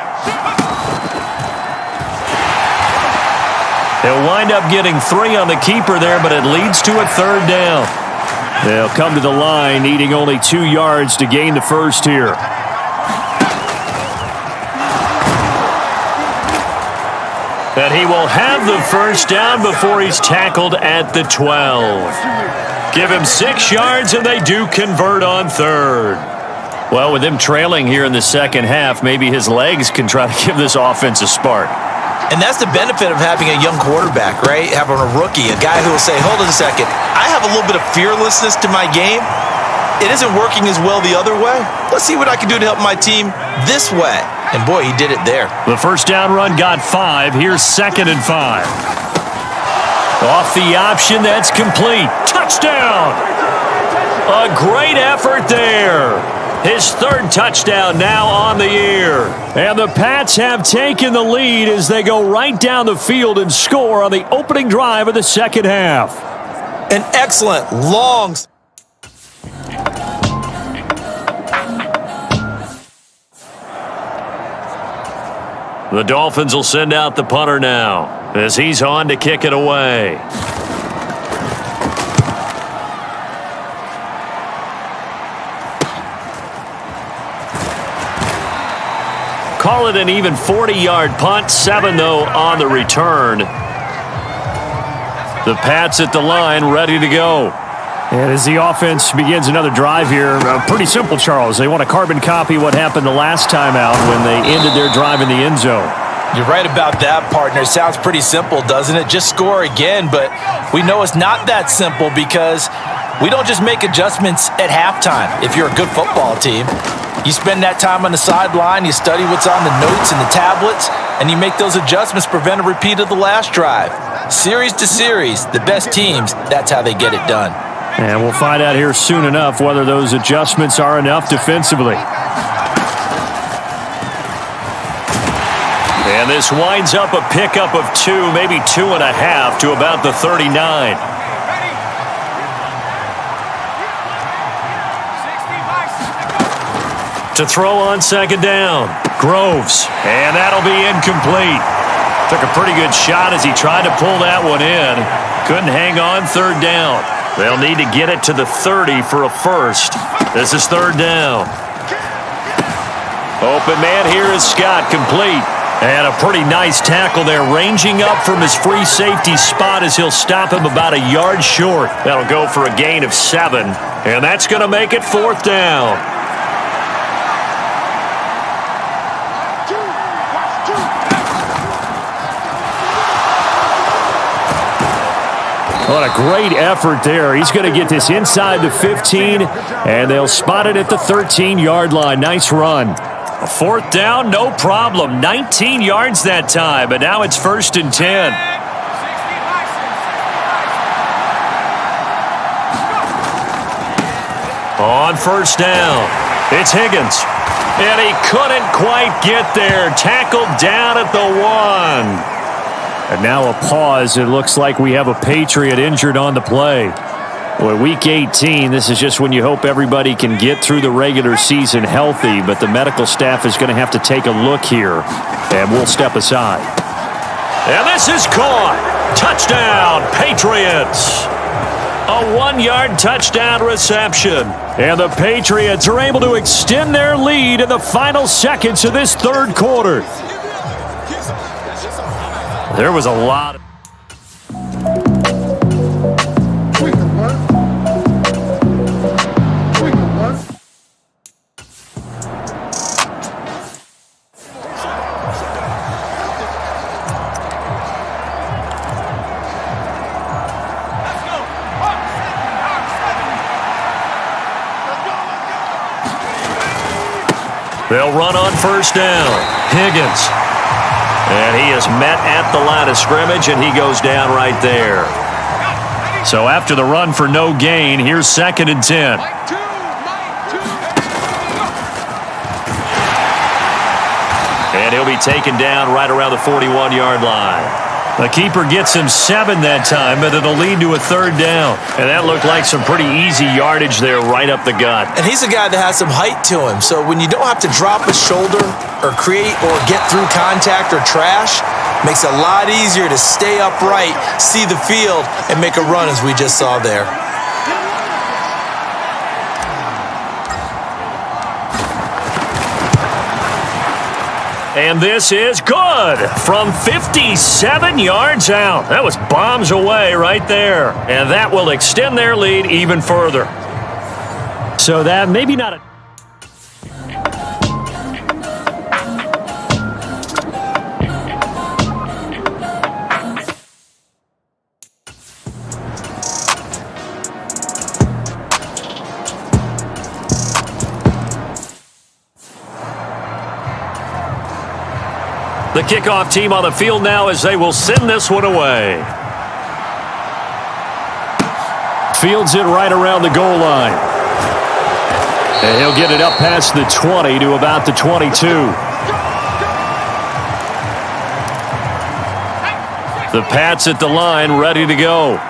S2: They'll wind up getting 3 on the keeper there, but it leads to a 3rd down.
S4: They'll come to the line, needing only 2 yards to gain the first here.
S2: And he will have the first down before he's tackled at the 12. Give him 6 yards, and they do convert on 3rd. Well, with him trailing here in the second half, maybe his legs can try to give this offense a spark.
S3: And that's the benefit of having a young quarterback, right? Having a rookie, a guy who will say, hold on a second, I have a little bit of fearlessness to my game. It isn't working as well the other way. Let's see what I can do to help my team this way. And boy, he did it there.
S2: The first down run got 5. Here's 2nd and 5. Off the option, that's complete. Touchdown! A great effort there. His 3rd touchdown now on the year.
S4: And the Pats have taken the lead as they go right down the field and score on the opening drive of the second half.
S3: An excellent long...
S2: The Dolphins will send out the punter now as he's on to kick it away. Call it an even 40-yard punt. 7, though, on the return. The Pats at the line, ready to go.
S4: And as the offense begins another drive here, pretty simple, Charles. They want to carbon copy what happened the last time out when they ended their drive in the end zone.
S3: You're right about that, partner. It sounds pretty simple, doesn't it? Just score again, but we know it's not that simple because we don't just make adjustments at halftime if you're a good football team. You spend that time on the sideline, you study what's on the notes and the tablets, and you make those adjustments to prevent a repeat of the last drive. Series to series, the best teams, that's how they get it done.
S4: And we'll find out here soon enough whether those adjustments are enough defensively.
S2: And this winds up a pickup of 2, maybe 2.5 to about the 39. To throw on second down. Groves. And that'll be incomplete. Took a pretty good shot as he tried to pull that one in. Couldn't hang on third down. They'll need to get it to the 30 for a first. This is third down. Open man here is Scott, complete. And a pretty nice tackle there, ranging up from his free safety spot as he'll stop him about a yard short. That'll go for a gain of 7, and that's going to make it fourth down. What a great effort there. He's going to get this inside the 15, and they'll spot it at the 13-yard line. Nice run. A fourth down, no problem. 19 yards that time, but now it's 1st and 10. On first down, it's Higgins. And he couldn't quite get there. Tackled down at the 1. And now a pause. It looks like we have a Patriot injured on the play. Well, week 18, this is just when you hope everybody can get through the regular season healthy, but the medical staff is going to have to take a look here, and we'll step aside. And this is caught. Touchdown, Patriots. A 1-yard touchdown reception. And the Patriots are able to extend their lead in the final seconds of this third quarter. There was a lot of... They'll run on first down. Higgins. And he is met at the line of scrimmage, and he goes down right there. So after the run for no gain, here's 2nd and 10. And he'll be taken down right around the 41-yard line. The keeper gets him 7 that time, but it'll lead to a third down. And that looked like some pretty easy yardage there right up the gut.
S3: And he's a guy that has some height to him. So when you don't have to drop a shoulder or create or get through contact or trash, makes it a lot easier to stay upright, see the field, and make a run as we just saw there.
S2: And this is good from 57 yards out. That was bombs away right there. And that will extend their lead even further. So that maybe not a... The kickoff team on the field now as they will send this one away. Fields it right around the goal line. And he'll get it up past the 20 to about the 22. The Pats at the line ready to go.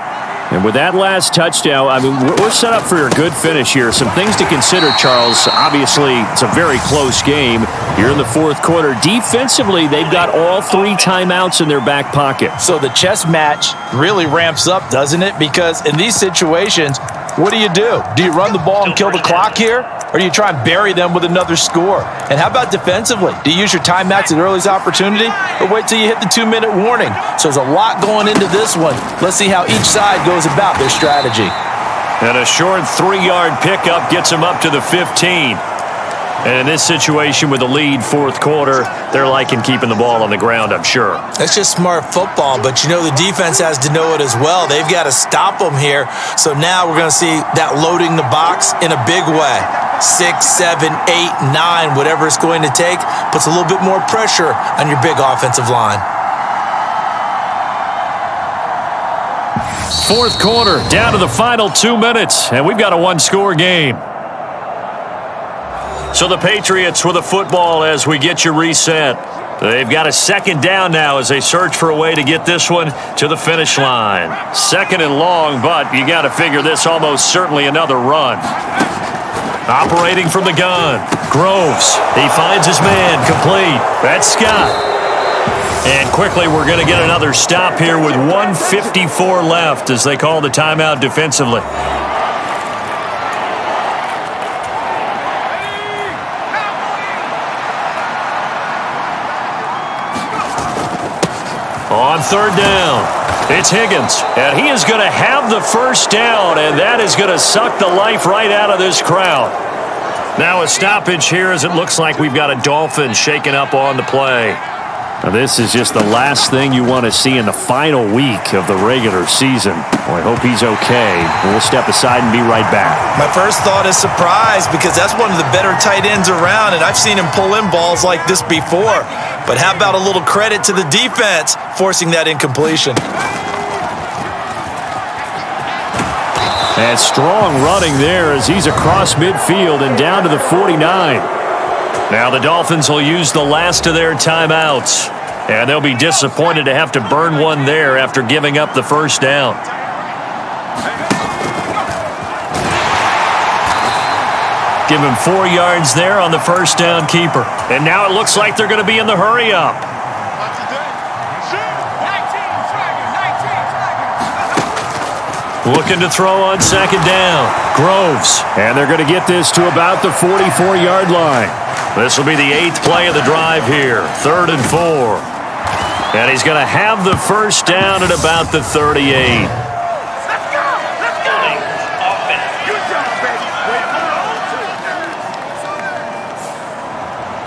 S2: And with that last touchdown, I mean, we're set up for a good finish here. Some things to consider, Charles. Obviously, it's a very close game. You're in the fourth quarter. Defensively, they've got all 3 timeouts in their back pocket.
S3: So the chess match really ramps up, doesn't it? Because in these situations, what do? Do you run the ball and kill the clock here? Or do you try and bury them with another score? And how about defensively? Do you use your timeouts at earliest opportunity? Or wait till you hit the 2-minute warning? So there's a lot going into this one. Let's see how each side goes about their strategy.
S2: And a short 3-yard pickup gets them up to the 15. And in this situation with the lead fourth quarter, they're liking keeping the ball on the ground, I'm sure.
S3: That's just smart football, but you know the defense has to know it as well. They've got to stop them here. So now we're going to see that loading the box in a big way. 6, 7, 8, 9, whatever it's going to take, puts a little bit more pressure on your big offensive line.
S2: Fourth quarter, down to the final 2 minutes, and we've got a 1-score game. So the Patriots with the football as we get you reset. They've got a 2nd down now as they search for a way to get this one to the finish line. 2nd and long, but you got to figure this almost certainly another run. Operating from the gun. Groves. He finds his man. Complete. That's Scott. And quickly we're going to get another stop here with 1:54 left as they call the timeout defensively. On third down, it's Higgins, and he is going to have the first down, and that is going to suck the life right out of this crowd. Now a stoppage here as it looks like we've got a Dolphin shaking up on the play.
S4: Now this is just the last thing you want to see in the final week of the regular season. Well, I hope he's okay. We'll step aside and be right back.
S3: My first thought is surprise because that's one of the better tight ends around, and I've seen him pull in balls like this before. But how about a little credit to the defense forcing that incompletion?
S4: And strong running there as he's across midfield and down to the 49.
S2: Now the Dolphins will use the last of their timeouts, and they'll be disappointed to have to burn one there after giving up the first down. Give him 4 yards there on the first down keeper. And now it looks like they're going to be in the hurry-up. Looking to throw on second down. Groves.
S4: And they're going to get this to about the 44-yard line.
S2: This will be the 8th play of the drive here. 3rd and 4. And he's going to have the first down at about the 38.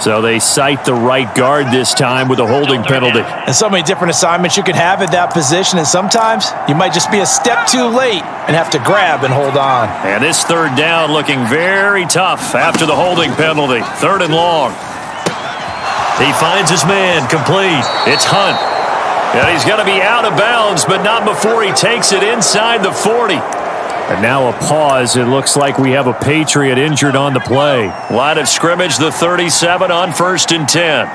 S4: So they cite the right guard this time with a holding penalty.
S3: And so many different assignments you can have at that position, and sometimes you might just be a step too late and have to grab and hold on.
S2: And this third down looking very tough after the holding penalty. 3rd and long. He finds his man. Complete. It's Hunt. And he's going to be out of bounds, but not before he takes it inside the 40.
S4: And now a pause. It looks like we have a Patriot injured on the play.
S2: Line of scrimmage, the 37 on 1st and 10.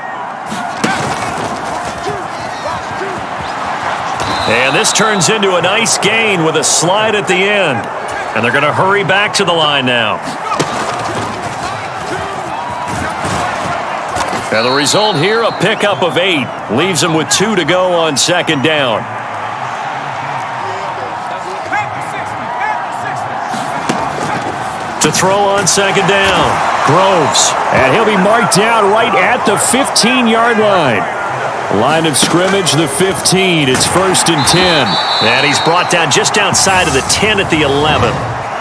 S2: And this turns into a nice gain with a slide at the end. And they're going to hurry back to the line now. And the result here, a pickup of 8. Leaves them with 2 to go on second down. To throw on second down. Groves.
S4: And he'll be marked down right at the 15-yard line. Line of scrimmage, the 15. It's 1st and 10.
S2: And he's brought down just outside of the 10 at the 11.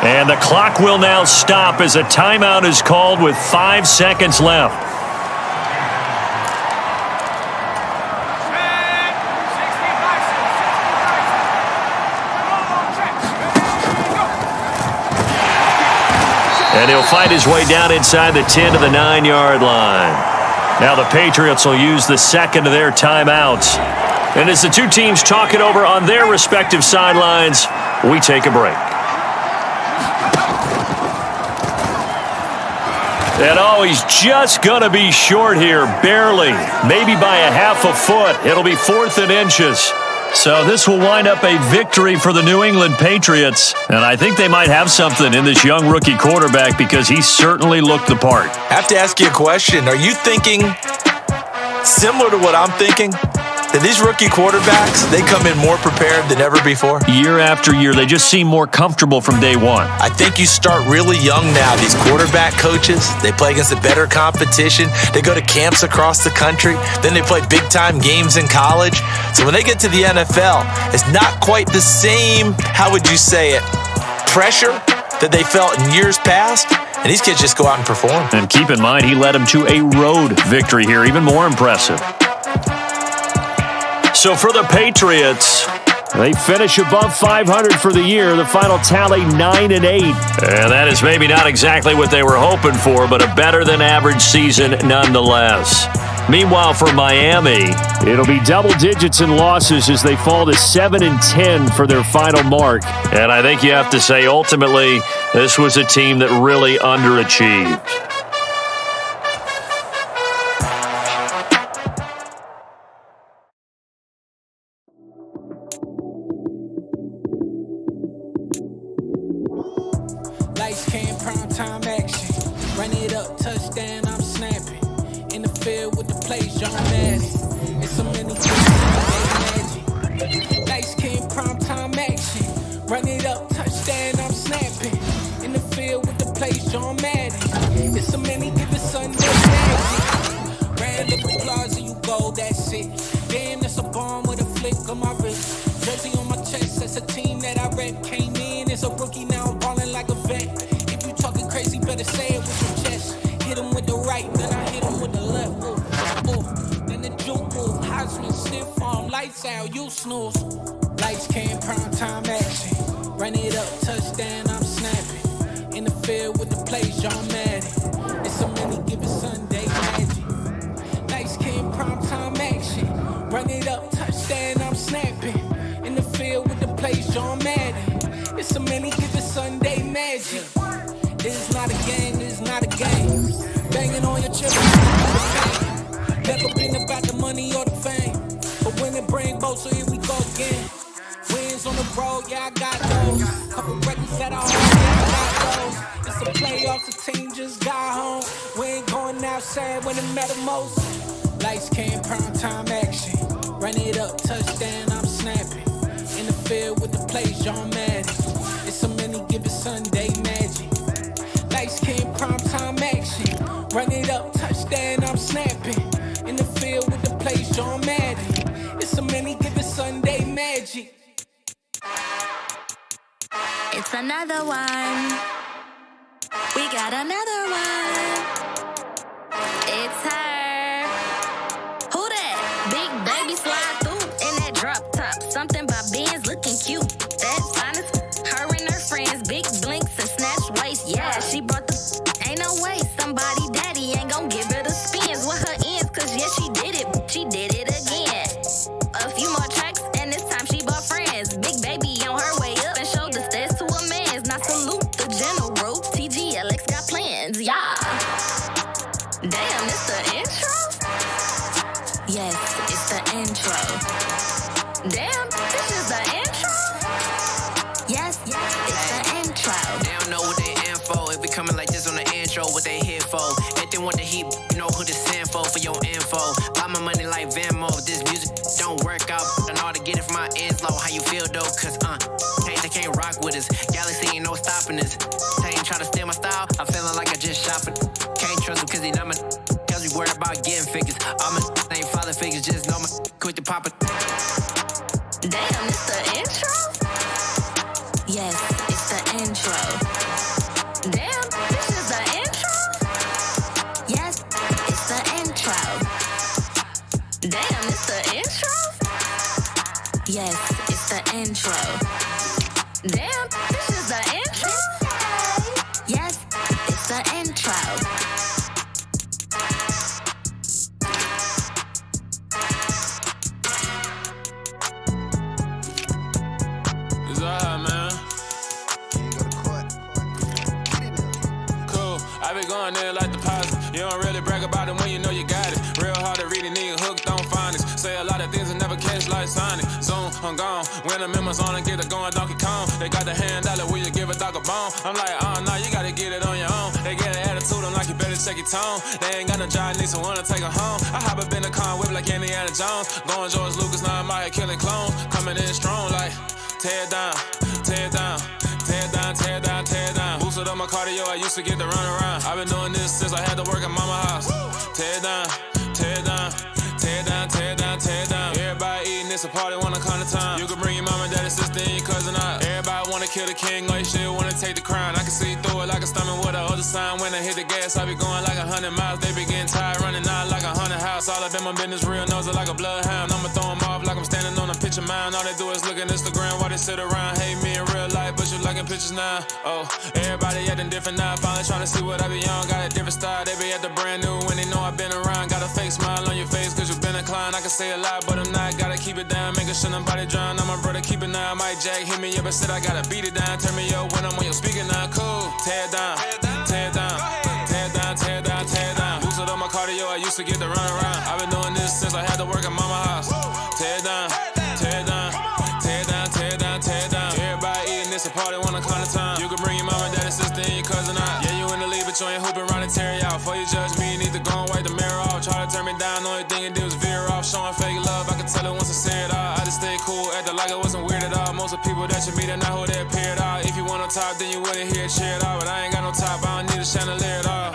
S2: And the clock will now stop as a timeout is called with 5 seconds left. And he'll fight his way down inside the 10 to the 9-yard line. Now the Patriots will use the second of their timeouts. And as the two teams talk it over on their respective sidelines, we take a break. And oh, he's just going to be short here, barely. Maybe by a half a foot. It'll be 4th and inches. So this will wind up a victory for the New England Patriots. And I think they might have something in this young rookie quarterback because he certainly looked the part.
S3: I have to ask you a question. Are you thinking similar to what I'm thinking? That these rookie quarterbacks, they come in more prepared than ever before?
S2: Year after year, they just seem more comfortable from day one.
S3: I think you start really young now. These quarterback coaches, they play against the better competition. They go to camps across the country. Then they play big-time games in college. So when they get to the NFL, it's not quite the same, how would you say it, pressure that they felt in years past. And these kids just go out and perform.
S2: And keep in mind, he led them to a road victory here, even more impressive. So for the Patriots,
S4: they finish above 500 for the year. The final tally 9-8.
S2: And that is maybe not exactly what they were hoping for, but a better than average season nonetheless. Meanwhile, for Miami,
S4: it'll be double digits in losses as they fall to 7-10 for their final mark.
S2: And I think you have to say, ultimately, this was a team that really underachieved.
S9: Lights, cam, prime time action.
S8: field with the plays, John Madden. It's so many things, magic. Light skin, primetime action. Run it up, touchdown, I'm snapping. In the field with the plays, John Madden. It's so many given Sunday magic. Round of applause and you go, that's it. Damn, that's a bomb with a flick on my wrist. Jersey on my chest, that's a team that I rep. Came in as a rookie, now I'm ballin' like a vet. If you talking crazy, better say it with your chest. Hit him with the right, then I hit him with the left. Then the juke move, Heisman, stiff arm, lights out, you snooze. Lights came, prime time action. Run it up, touchdown, I'm snapping. In the field with the plays, John Madden. It's so many given Sunday magic. Lights came, prime time action. Run it up, touchdown, I'm snapping. In the field with the plays, John Madden. It's so many given Sunday magic. This is not a game, this is not a game. Banging on your children, never been about the money or the fame. But when it bring both, so here we go again. Wins on the road, yeah, I got those. Couple records that I hold, yeah, I got those. It's the playoffs, the team just got home. We ain't going outside when it matter most. Lights came, prime time action. Run it up, touchdown, I'm snapping. In the field with the plays, John Madden. It's so many given Sunday magic. Lights came, prime time action. Run it up, touchdown, I'm snapping. In the field with the plays, John Madden. It's so many given Sunday magic.
S9: It's another one. We got another one. It's her. Who that? Big baby slide through in that drop top. Something about Benz looking cute. That's honest. Her and her friends, big blinks and snatch waist. Yeah, she brought the. Ain't no way somebody daddy ain't gon' give her the spins with her ends. Cause yeah, she did it. She did it again. A few more tracks and this time she bought friends. Big baby on her way up and showed the stairs to a man's. Now salute the general. TGLX got plans, yeah. Damn, it's the intro? Yes, it's the intro. Damn, this is the intro? Yes, it's the intro.
S10: They don't know what they info. If we coming like this on the intro, what they here for? If they want the heat, you know who to send for your info. Buy my money like Venmo. This music don't work out. I know how to get it from my ends low. How you feel though? Cause they can't rock with us. Galaxy ain't no stopping us. They ain't trying to steal my style. I'm feeling like I just shop it. Can't trust him cause he not my. Cause we worried about getting figures. All my ain't father figures. Just know my quick to pop it.
S9: Damn, it's the intro? Yes, it's the intro. Damn, this is the intro? Yes, it's the intro. Damn, it's the intro? Yes, it's the intro. Damn, this is the intro? Yes, it's the intro.
S5: It's alright, man. Cool. I be going there like deposit. You don't really brag about it when you know you got it. Real hard to read it, nigga hooked, don't find it. Say a lot of things and never catch like Sonic. Zoom, I'm gone. When the members on and get it going, Donkey Kong. They got the hand dollar, will you give a dog a bone? I'm like, nah, you gotta get it on your own. They get an attitude, I'm like, you better check your tone. They ain't got no job, need someone to take her home. I hop up in the car, whip like Indiana Jones. Going George Lucas, now I'm out here killing clones. Coming in strong like, tear down, tear down. Tear down, tear down, tear down. Boosted up my cardio, I used to get to run around. I've been doing this since I had to work at mama house. Tear down, tear down, tear down, tear down, tear down. Everybody eating, it's a party, wanna come to time. You can bring your mama, daddy, sister, and your cousin out. Everybody wanna kill the king, or you shit wanna take the crown. I can see through it like a stomach with a other sign. When I hit the gas, I be going like 100 miles. They be getting tired, running out like 100 house. All up in my business, real nose like a bloodhound. I'ma throw them off like I'm standing on a picture mound. All they do is look at Instagram while they sit around. Hate me in real life, but you liking pictures now. Oh, everybody acting different now. Finally trying to see what I be on. Got a different style, they be at the brand new when they know I've been around. Got a fake smile on your face cause you been inclined. I can say a lot, but I'm not. Gotta keep it down, making sure nobody drown. I'm my brother, keep it now. Mike Jack hit me up and said I gotta beat it down. Turn me up when I'm on your speaker now. Cool, tear down, tear down, tear down, tear down, tear down. Boosted up my cardio, I used to get to run around. I've been doing this since I had to work at mama house. Tear down, tear down, tear down, tear down, tear down. Everybody eating, it's a party, wanna come to time. You can bring your mama, daddy, sister, and your cousin out. Yeah, you in the league, but you ain't hooping around and tear you out. Before you judge me, you need to go and wipe the mirror off. Try to turn me
S11: it down, only thing it did was veer off. Showing fake love, I could tell it once I said it all. I just stayed cool, acted like it wasn't weird at all. Most of the people that you meet are not who they appear at all. If you want on top, then you wouldn't hear it cheer at all. But I ain't got no top, I don't need a chandelier at all.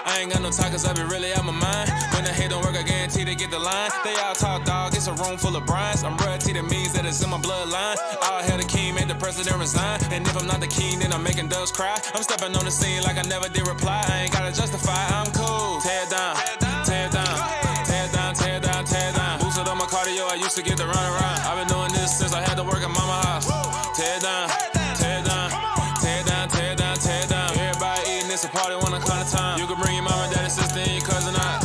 S11: I ain't got no talk, cause I be really out my mind. When the hate don't work, I guarantee they get the line. They all talk, dog, it's a room full of brines. I'm royalty, that means that it's in my bloodline. All hail the king, made the president resign. And if I'm not the king, then I'm making doves cry. I'm stepping on the scene like I never did reply. I ain't gotta justify, I'm cool. Tear down, tear down, tear down, tear down, tear down. Boosted on my cardio, I used to get to run around. I've been doing this since I had to work at mama house. Tear down, tear down, tear down, tear down, tear down. Everybody eating, it's a party when I come to time. You can bring your mama, daddy, sister, and your cousin out.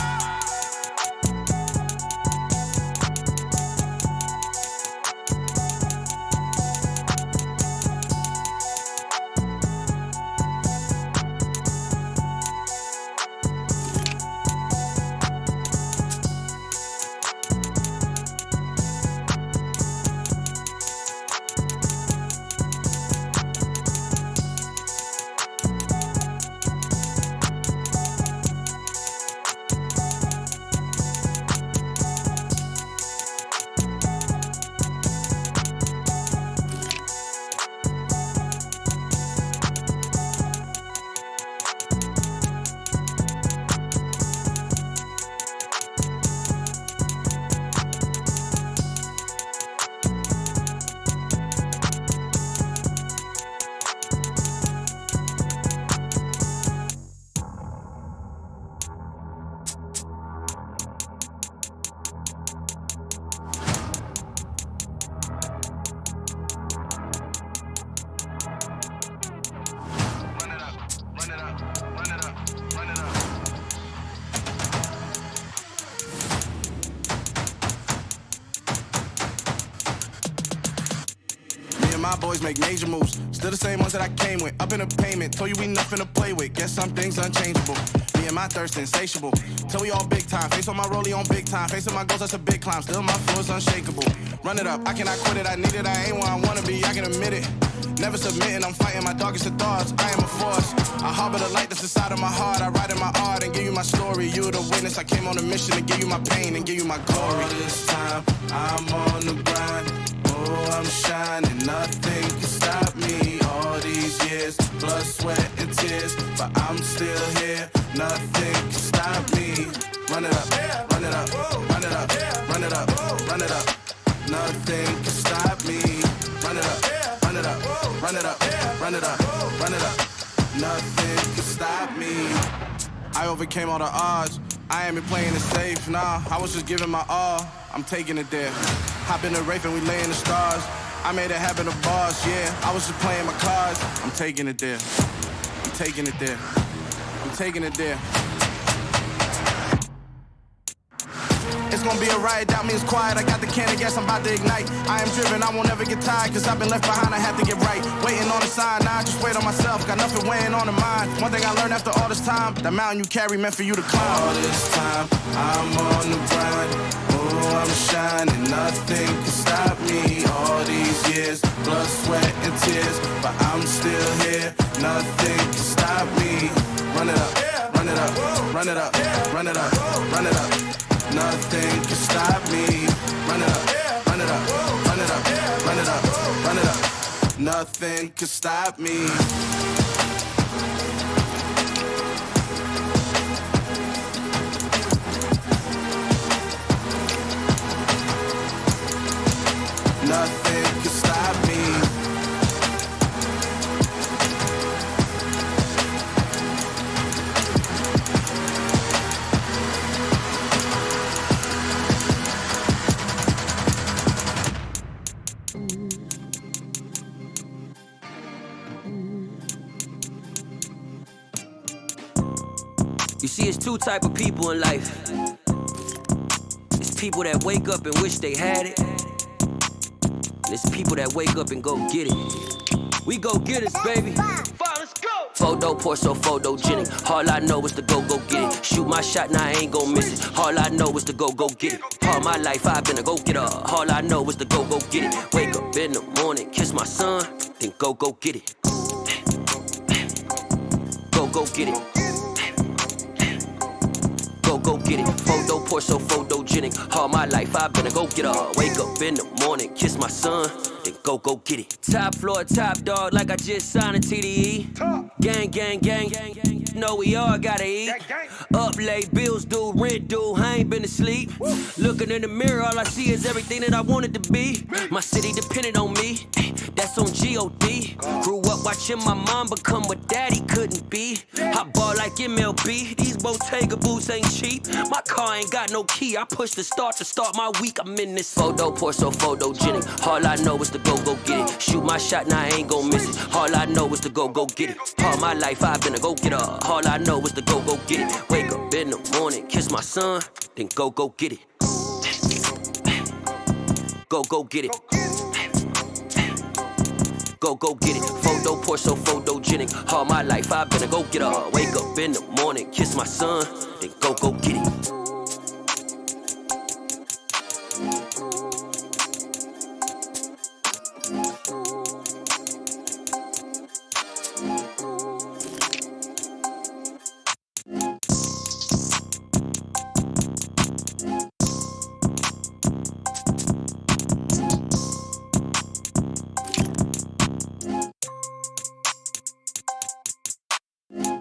S12: My boys make major moves, still the same ones that I came with. Up in the payment, told you we nothing to play with. Guess some things unchangeable. Me and my thirst insatiable. Till we all big time. Face on my rollie on big time. Facing my goals, that's a big climb. Still my flow is unshakable. Run it up, I cannot quit it. I need it, I ain't where I wanna be. I can admit it. Never submitting, I'm fighting my darkest of thoughts. I am a force. I harbor the light that's inside of my heart. I write in my art and give you my story. You the witness. I came on a mission to give you my pain and give you my glory. All this time, I'm on the grind. Oh, I'm shining, nothing can stop me. All these years, blood, sweat, and tears, but I'm still here. Nothing can stop me. Run it up, run it up, run it up, run it up, run it up. Nothing can stop me. Run it up, run it up, run it up, run it up, run it up. Nothing can stop me. I overcame all the odds. I ain't been playing it safe, nah. I was just giving my all. I'm taking it there. Hop in the Wraith and we lay in the stars. I made it happen to boss, yeah. I was just playing my cards. I'm taking it there. I'm taking it there. I'm taking it there. It's gonna be a riot, doubt me it's quiet. I got the can of gas, I'm about to ignite. I am driven, I won't ever get tired, cause I've been left behind, I have to get right. Waiting on the sign, now I just wait on myself. Got nothing weighing on the mind. One thing I learned after all this time, the mountain you carry meant for you to climb. All this time, I'm on the grind. Oh, I'm shining, nothing can stop me. All these years, blood, sweat, and tears, but I'm still here. Nothing can stop me. Run it up, run it up, run it up, run it up, run it up. Nothing can stop me. Run it up, run it up, run it up, run it up, run it up. Nothing can stop me. Nothing can stop me.
S13: You see, it's two type of people in life. It's people that wake up and wish they had it. And it's people that wake up and go get it. We go get it, baby. Let's go. Photo pour so photogenic. All I know is to go get it. Shoot my shot, now I ain't gon' miss it. All I know is to go get it. All my life I've been a go-getter. All I know is to go get it. Wake up in the morning, kiss my son, then go get it. Go get it. go get it. Photo pour so photogenic. All my life I've been a go-getter. Wake up in the morning, kiss my son, then go get it. Top floor, top dog, like I just signed a TDE. Gang, gang, gang, gang, gang. Know we all gotta eat. Up late, bills due, rent due, I ain't been asleep. Looking in the mirror, all I see is everything that I wanted to be. My city depended on me, that's on G.O.D. Grew up watching my mom become what daddy couldn't be. I ball like MLB, these Bottega boots ain't cheap. My car ain't got no key, I push the start to start my week. I'm in this photo pour so photogenic. All I know is to go get it. Shoot my shot, now I ain't gon' miss it. All I know is to go get it. All my life I've been a go-getter. All I know is to go get it. Wake up in the morning, kiss my son, then go get it. Go get it. Go get it. Photo pour so photogenic. All my life I've been a go-getter. Wake up in the morning, kiss my son, then go get it.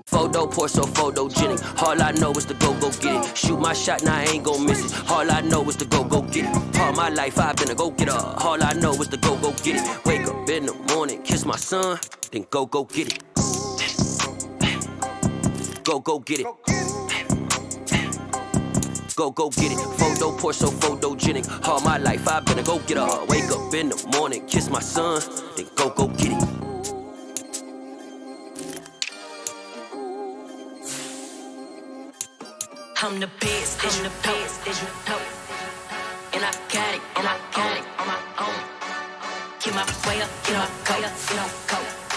S13: Photo pour so photogenic. All I know is to go get it. Shoot my shot, now I ain't gon' miss it. All I know is to go get it. All my life I've been a go-getter. All I know is to go get it. Wake up in the morning, kiss my son, then go get it. Go get it. Go get it. Photo pour so photogenic. All my life I've been a go-getter. Wake up in the morning, kiss my son, then go get it.
S9: I'm the best, and the best, and you know. And I got it, on my own. Get my way up, get my way up, get my go.